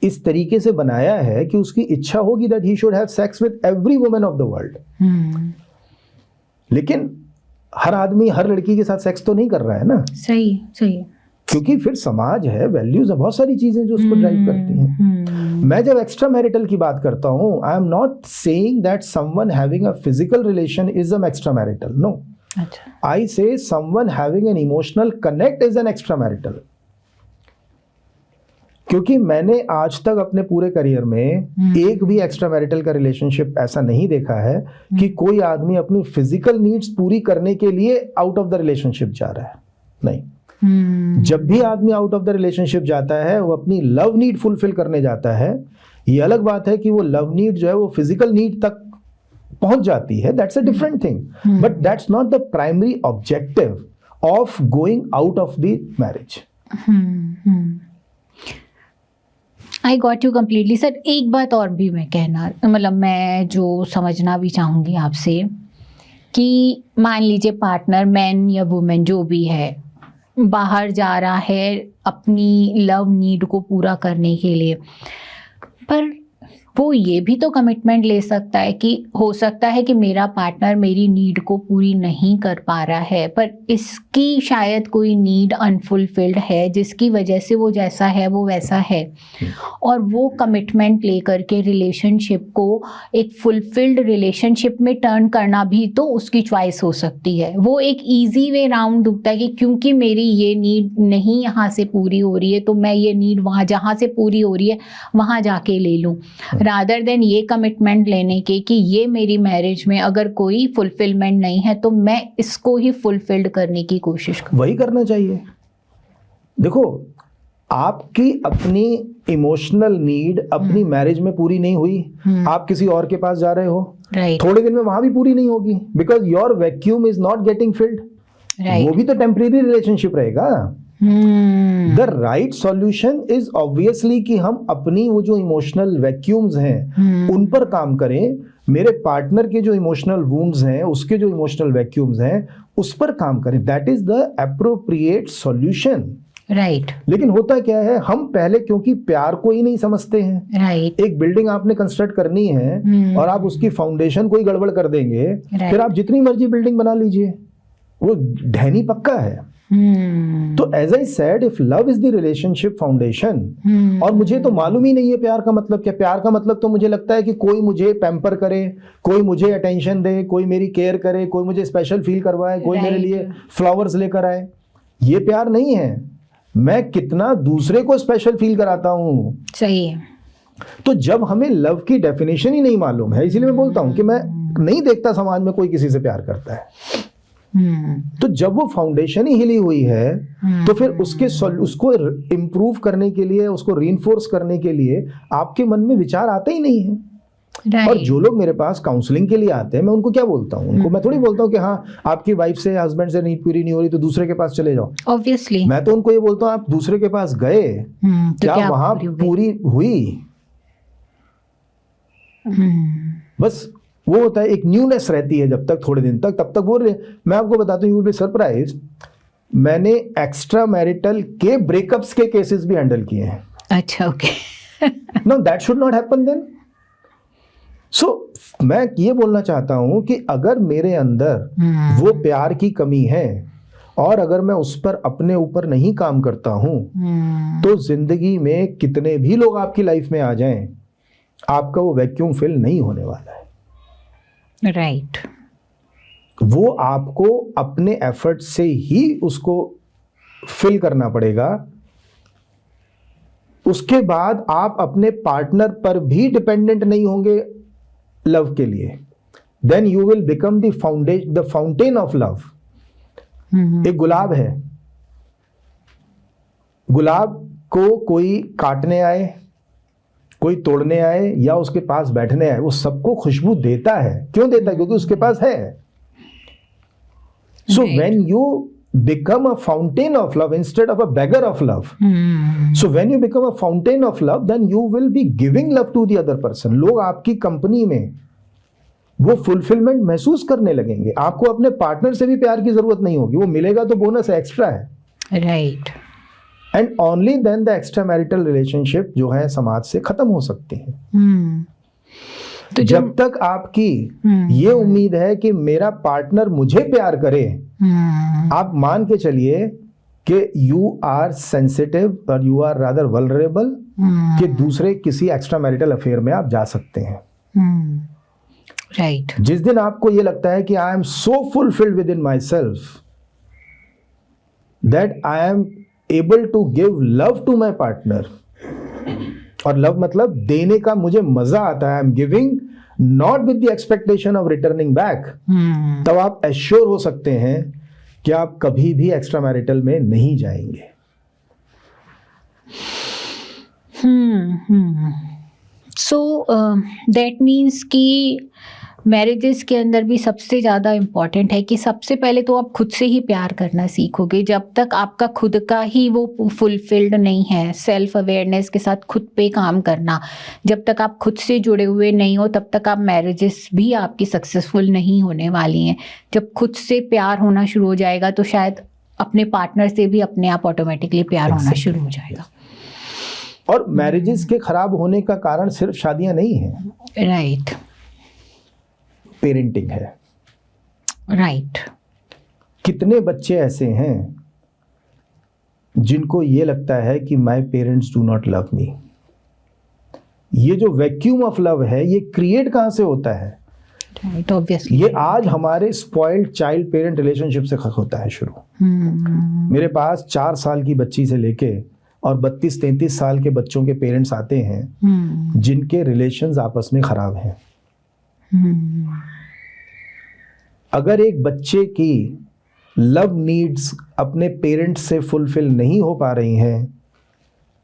इस तरीके से बनाया है कि उसकी इच्छा होगी that he should have sex with every woman of the world, लेकिन हर आदमी हर लड़की के साथ सेक्स तो नहीं कर रहा है ना। सही सही। क्योंकि फिर समाज है, वैल्यूज है, बहुत सारी चीजें जो उसको ड्राइव करती हैं। मैं जब एक्स्ट्रा मैरिटल की बात करता हूं, I am not saying that someone having a physical relation is an extra marital, no. I say someone having an emotional connect is an extra marital. क्योंकि मैंने आज तक अपने पूरे करियर में एक भी एक्स्ट्रा मैरिटल का रिलेशनशिप ऐसा नहीं देखा है कि कोई आदमी अपनी फिजिकल नीड्स पूरी करने के लिए आउट ऑफ द रिलेशनशिप जा रहा है, नहीं। जब भी आदमी आउट ऑफ द रिलेशनशिप जाता है, वो अपनी लव नीड फुलफिल करने जाता है। ये अलग बात है कि वो लव नीड जो है वो फिजिकल नीड तक पहुंच जाती है, that's a different thing, but that's not the primary objective of going out of the marriage. I got you completely sir. एक बात और भी मैं कहना, मतलब मैं जो समझना भी चाहूँगी आपसे कि मान लीजिए पार्टनर मैन या वुमेन जो भी है बाहर जा रहा है अपनी लव नीड को पूरा करने के लिए, पर वो ये भी तो कमिटमेंट ले सकता है कि हो सकता है कि मेरा पार्टनर मेरी नीड को पूरी नहीं कर पा रहा है, पर इसकी शायद कोई नीड अनफुलफिल्ड है जिसकी वजह से वो जैसा है वो वैसा है, और वो कमिटमेंट लेकर के रिलेशनशिप को एक फुलफिल्ड रिलेशनशिप में टर्न करना भी तो उसकी चॉइस हो सकती है। वो एक ईजी वे राउंड ढूंढता है कि क्योंकि मेरी ये नीड नहीं यहाँ से पूरी हो रही है तो मैं ये नीड वहाँ जहाँ से पूरी हो रही है वहाँ जाके ले लूँ, रादर देन ये कमिटमेंट लेने के कि ये मेरी मैरिज में अगर कोई फुलफिलमेंट नहीं है तो मैं इसको ही फुलफिल्ड करने की कोशिश करूं। वही करना चाहिए। देखो, आपकी अपनी इमोशनल नीड अपनी मैरिज में पूरी नहीं हुई, आप किसी और के पास जा रहे हो, थोड़े दिन में वहां भी पूरी नहीं होगी, because your vacuum is not getting field. वो भी तो टेम्परेरी रिलेशनशिप रहेगा। The right solution is obviously कि हम अपनी वो जो इमोशनल वैक्यूम्स हैं उन पर काम करें, मेरे पार्टनर के जो इमोशनल वुंड्स हैं उसके जो इमोशनल वैक्यूम्स हैं उस पर काम करें, that is the appropriate solution. Right. लेकिन होता क्या है, हम पहले क्योंकि प्यार को ही नहीं समझते हैं। राइट। एक बिल्डिंग आपने कंस्ट्रक्ट करनी है और आप उसकी फाउंडेशन को ही गड़बड़ कर देंगे, फिर आप जितनी मर्जी बिल्डिंग बना लीजिए, वो ढहनी पक्का है। तो as I said, if love is the relationship foundation, और मुझे तो मालूम ही नहीं है प्यार का मतलब क्या। प्यार का मतलब तो मुझे लगता है कि कोई मुझे पैम्पर करे, कोई मुझे अटेंशन दे, कोई मेरी केयर करे, कोई मुझे स्पेशल फील करवाए, कोई मेरे लिए फ्लावर्स लेकर आए। ये प्यार नहीं है। मैं कितना दूसरे को स्पेशल फील कराता हूँ। सही है। तो जब हमें लव की डेफिनेशन ही नहीं मालूम है, इसीलिए मैं बोलता हूँ कि मैं नहीं देखता समाज में कोई किसी से प्यार करता है। तो जब वो फाउंडेशन ही हिली हुई है तो फिर उसको इम्प्रूव करने के लिए, उसको रीइंफोर्स करने के लिए आपके मन में विचार आते ही नहीं है। और जो लोग मेरे पास काउंसलिंग के लिए आते हैं, मैं उनको क्या बोलता हूँ, उनको मैं थोड़ी बोलता हूँ कि हाँ आपकी वाइफ से, हस्बैंड से नीड पूरी नहीं हो रही तो दूसरे के पास चले जाओ। ऑब्वियसली मैं तो उनको ये बोलता हूँ आप दूसरे के पास गए, क्या वहां पूरी हुई? बस वो होता है, एक न्यूनेस रहती है जब तक, थोड़े दिन तक, तब तक वो। मैं आपको बताता हूँ, यू विल बी सरप्राइज्ड, मैंने एक्स्ट्रा मैरिटल के ब्रेकअप्स के केसेस भी हैंडल किए हैं। अच्छा, okay. No, that should not happen then. मैं ये बोलना चाहता हूं कि अगर मेरे अंदर वो प्यार की कमी है और अगर मैं उस पर अपने ऊपर नहीं काम करता हूं तो जिंदगी में कितने भी लोग आपकी लाइफ में आ जाएं, आपका वो वैक्यूम फिल नहीं होने वाला है। राइट। वो आपको अपने एफर्ट से ही उसको फिल करना पड़ेगा। उसके बाद आप अपने पार्टनर पर भी डिपेंडेंट नहीं होंगे लव के लिए। Then you will become the fountain of love. एक गुलाब है, गुलाब को कोई काटने आए, कोई तोड़ने आए या उसके पास बैठने आए, वो सबको खुशबू देता है। क्यों देता है? क्योंकि उसके पास है। So when you become a fountain of love instead of a beggar of love. So when you become a fountain of love, then you will be giving love to the other person. लोग आपकी company में वो fulfilment महसूस करने लगेंगे। आपको अपने partner से भी प्यार की जरूरत नहीं होगी, वो मिलेगा तो बोनस है, एक्स्ट्रा है। Right. And only then the extra marital relationship जो है समाज से खत्म हो सकती है। तो जब तक आपकी ये उम्मीद है कि मेरा पार्टनर मुझे प्यार करे, आप मान के चलिए कि यू आर सेंसिटिव और यू आर रादर वल्नरेबल कि दूसरे किसी एक्स्ट्रा मैरिटल अफेयर में आप जा सकते हैं। राइट। जिस दिन आपको ये लगता है कि I am so fulfilled with in my self that I am able to give love to my partner, और लव मतलब देने का मुझे मजा आता है, I am giving not with the expectation of returning back, तब आप एश्योर हो सकते हैं कि आप कभी भी एक्स्ट्रा मैरिटल में नहीं जाएंगे। सो दैट मीन्स कि मैरिजेस के अंदर भी सबसे ज़्यादा इम्पॉर्टेंट है कि सबसे पहले तो आप खुद से ही प्यार करना सीखोगे। जब तक आपका खुद का ही वो फुलफिल्ड नहीं है, सेल्फ अवेयरनेस के साथ खुद पे काम करना, जब तक आप खुद से जुड़े हुए नहीं हो तब तक आप मैरिजेस भी आपकी सक्सेसफुल नहीं होने वाली हैं। जब खुद से प्यार होना शुरू हो जाएगा तो शायद अपने पार्टनर से भी अपने आप ऑटोमेटिकली प्यार होना शुरू हो जाएगा। और मैरिजेस के खराब होने का कारण सिर्फ शादियां नहीं है। राइट। पेरेंटिंग है। राइट। कितने बच्चे ऐसे हैं जिनको ये लगता है कि my parents do not love me. ये जो वैक्यूम ऑफ लव है ये क्रिएट कहां से होता है? राइट, ऑब्वियसली ये आज हमारे स्पॉइल्ड चाइल्ड पेरेंट रिलेशनशिप से होता है शुरू। मेरे पास 4 साल की बच्ची से लेके और 32-33 साल के बच्चों के पेरेंट्स आते हैं जिनके रिलेशंस आपस में खराब हैं। अगर एक बच्चे की लव नीड्स अपने पेरेंट्स से फुलफिल नहीं हो पा रही हैं,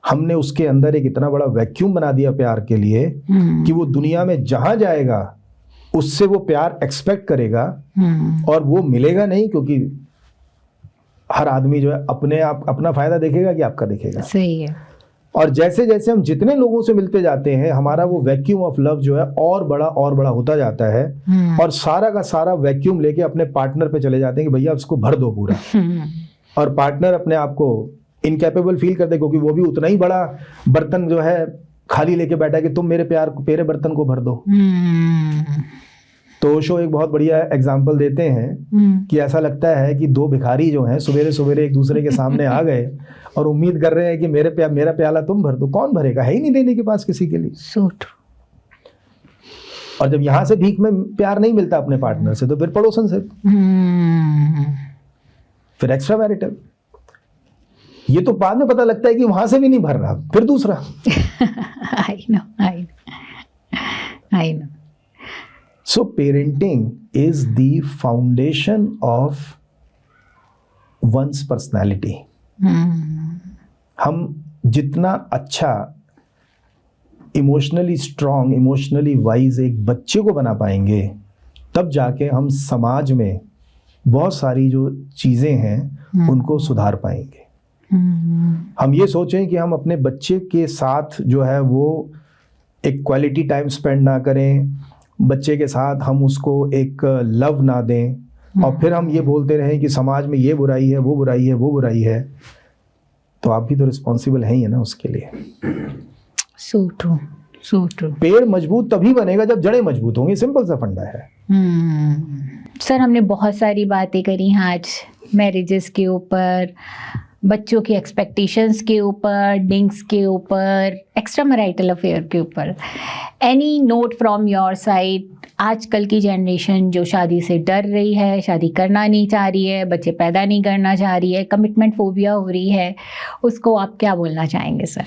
हमने उसके अंदर एक इतना बड़ा वैक्यूम बना दिया प्यार के लिए कि वो दुनिया में जहां जाएगा उससे वो प्यार एक्सपेक्ट करेगा और वो मिलेगा नहीं, क्योंकि हर आदमी जो है अपने आप अपना फायदा देखेगा कि आपका देखेगा। सही है। और जैसे जैसे हम जितने लोगों से मिलते जाते हैं हमारा वो वैक्यूम ऑफ लव जो है और बड़ा होता जाता है और सारा का सारा वैक्यूम लेके अपने पार्टनर पे चले जाते हैं कि भैया उसको भर दो पूरा। और पार्टनर अपने आप को इनकैपेबल फील करते क्योंकि वो भी उतना ही बड़ा बर्तन जो है खाली लेके बैठा है कि तुम मेरे बर्तन को भर दो। तो ओशो एक बहुत बढ़िया एग्जाम्पल देते हैं कि ऐसा लगता है कि 2 भिखारी जो हैं सवेरे सवेरे एक दूसरे के सामने आ गए और उम्मीद कर रहे हैं कि मेरा प्याला तुम भर दो। कौन भरेगा? है ही नहीं देने के पास किसी के लिए। So true. और जब यहां से भीख में प्यार नहीं मिलता अपने पार्टनर से तो फिर पड़ोसन से, फिर एक्स्ट्रा मैरिटल। ये तो बाद में पता लगता है कि वहां से भी नहीं भर रहा, फिर दूसरा। I know. So parenting is the foundation of one's personality. हम जितना अच्छा इमोशनली स्ट्रांग, इमोशनली वाइज एक बच्चे को बना पाएंगे तब जाके हम समाज में बहुत सारी जो चीज़ें हैं उनको सुधार पाएंगे। हम ये सोचें कि हम अपने बच्चे के साथ जो है वो एक क्वालिटी टाइम स्पेंड ना करें, बच्चे के साथ हम उसको एक लव ना दें और फिर हम ये बोलते रहें कि समाज में ये बुराई है, वो बुराई है, वो बुराई है, तो आप भी तो रिस्पॉन्सिबल हैं ही ना उसके लिए। So true. So true. पेड़ मजबूत तभी बनेगा जब जड़ें मजबूत होंगी, सिंपल सा फंडा है। सर, हमने बहुत सारी बातें करी हैं आज मैरिजेस के ऊपर, बच्चों की एक्सपेक्टेशंस के ऊपर, डिंग्स के ऊपर, एक्स्ट्रा मैरिटल अफेयर के ऊपर। Any note from your side, आजकल की जनरेशन जो शादी से डर रही है, शादी करना नहीं चाह रही है, बच्चे पैदा नहीं करना चाह रही है, कमिटमेंट फोबिया हो रही है, उसको आप क्या बोलना चाहेंगे सर?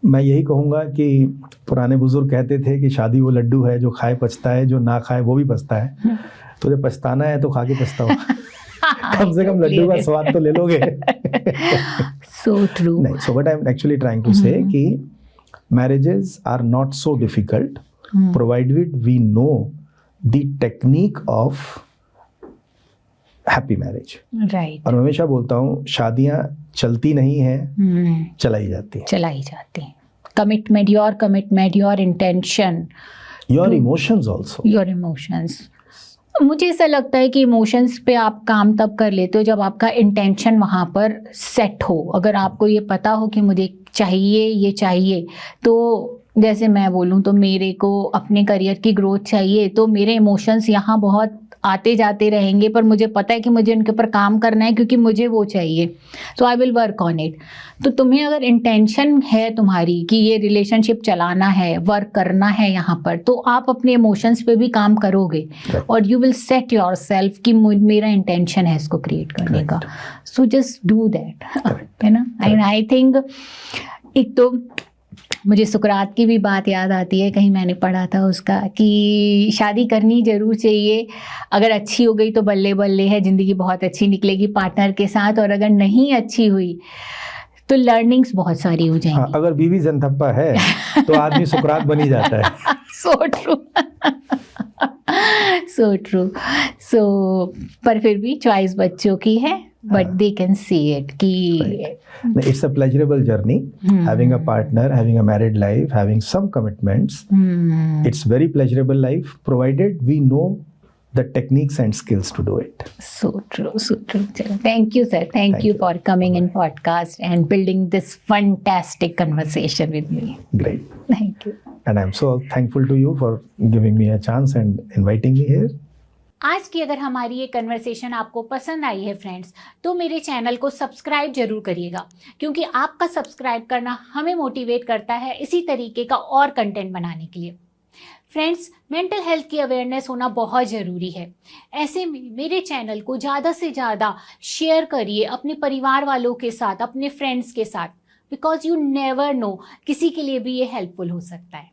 मैं यही कहूँगा कि पुराने बुजुर्ग कहते थे कि शादी वो लड्डू है जो खाए पछता है, जो ना खाए वो भी पछता है। तो जब पछताना है तो खा के पछताओ। कम से कम लड्डू का स्वाद तो ले लोगे। So true. नहीं, so what I'm actually trying to say कि marriages are not so difficult provided we know the technique of happy marriage. Right. और मैं हमेशा बोलता हूँ शादियाँ चलती नहीं हैं, चलाई जाती हैं। चलाई जाती हैं। Commitment, your intention, Your emotions also. Your emotions. मुझे ऐसा लगता है कि इमोशंस पे आप काम तब कर लेते हो जब आपका इंटेंशन वहाँ पर सेट हो। अगर आपको ये पता हो कि मुझे चाहिए, ये चाहिए, तो जैसे मैं बोलूँ तो मेरे को अपने करियर की ग्रोथ चाहिए, तो मेरे इमोशंस यहाँ बहुत आते जाते रहेंगे, पर मुझे पता है कि मुझे उनके ऊपर काम करना है क्योंकि मुझे वो चाहिए, so I will work on it. तो तुम्हें अगर इंटेंशन है तुम्हारी कि ये रिलेशनशिप चलाना है, वर्क करना है यहाँ पर, तो आप अपने इमोशंस पे भी काम करोगे और you will set your self कि मेरा इंटेंशन है इसको क्रिएट करने का। सो जस्ट डू दैट, है ना। एंड आई थिंक एक तो मुझे सुकरात की भी बात याद आती है, कहीं मैंने पढ़ा था उसका कि शादी करनी ज़रूर चाहिए, अगर अच्छी हो गई तो बल्ले बल्ले है, ज़िंदगी बहुत अच्छी निकलेगी पार्टनर के साथ, और अगर नहीं अच्छी हुई तो लर्निंग्स बहुत सारी हो जाएंगी। हाँ, अगर बीवी जनथप्पा है तो आदमी सुकरात बन ही जाता है। So true. So true. सो पर फिर भी चॉइस बच्चों की है, but they can see it कि it's a pleasurable journey. Having a partner, having a married life, having some commitments, it's very pleasurable life provided we know the techniques and skills to do it. So true, so true. Thank you, sir. Thank you for coming in podcast and building this fantastic conversation with me. Great. Thank you. And I'm so thankful to you for giving me a chance and inviting me here. आज की अगर हमारी ये conversation आपको पसंद आई है friends, तो मेरे चैनल को सब्सक्राइब जरूर करिएगा, क्योंकि आपका सब्सक्राइब करना हमें मोटिवेट करता है इसी तरीके का और कंटेंट बनाने के लिए। फ्रेंड्स, मेंटल हेल्थ की अवेयरनेस होना बहुत ज़रूरी है। ऐसे में मेरे चैनल को ज़्यादा से ज़्यादा शेयर करिए अपने परिवार वालों के साथ, अपने फ्रेंड्स के साथ, बिकॉज यू नेवर नो, किसी के लिए भी ये हेल्पफुल हो सकता है।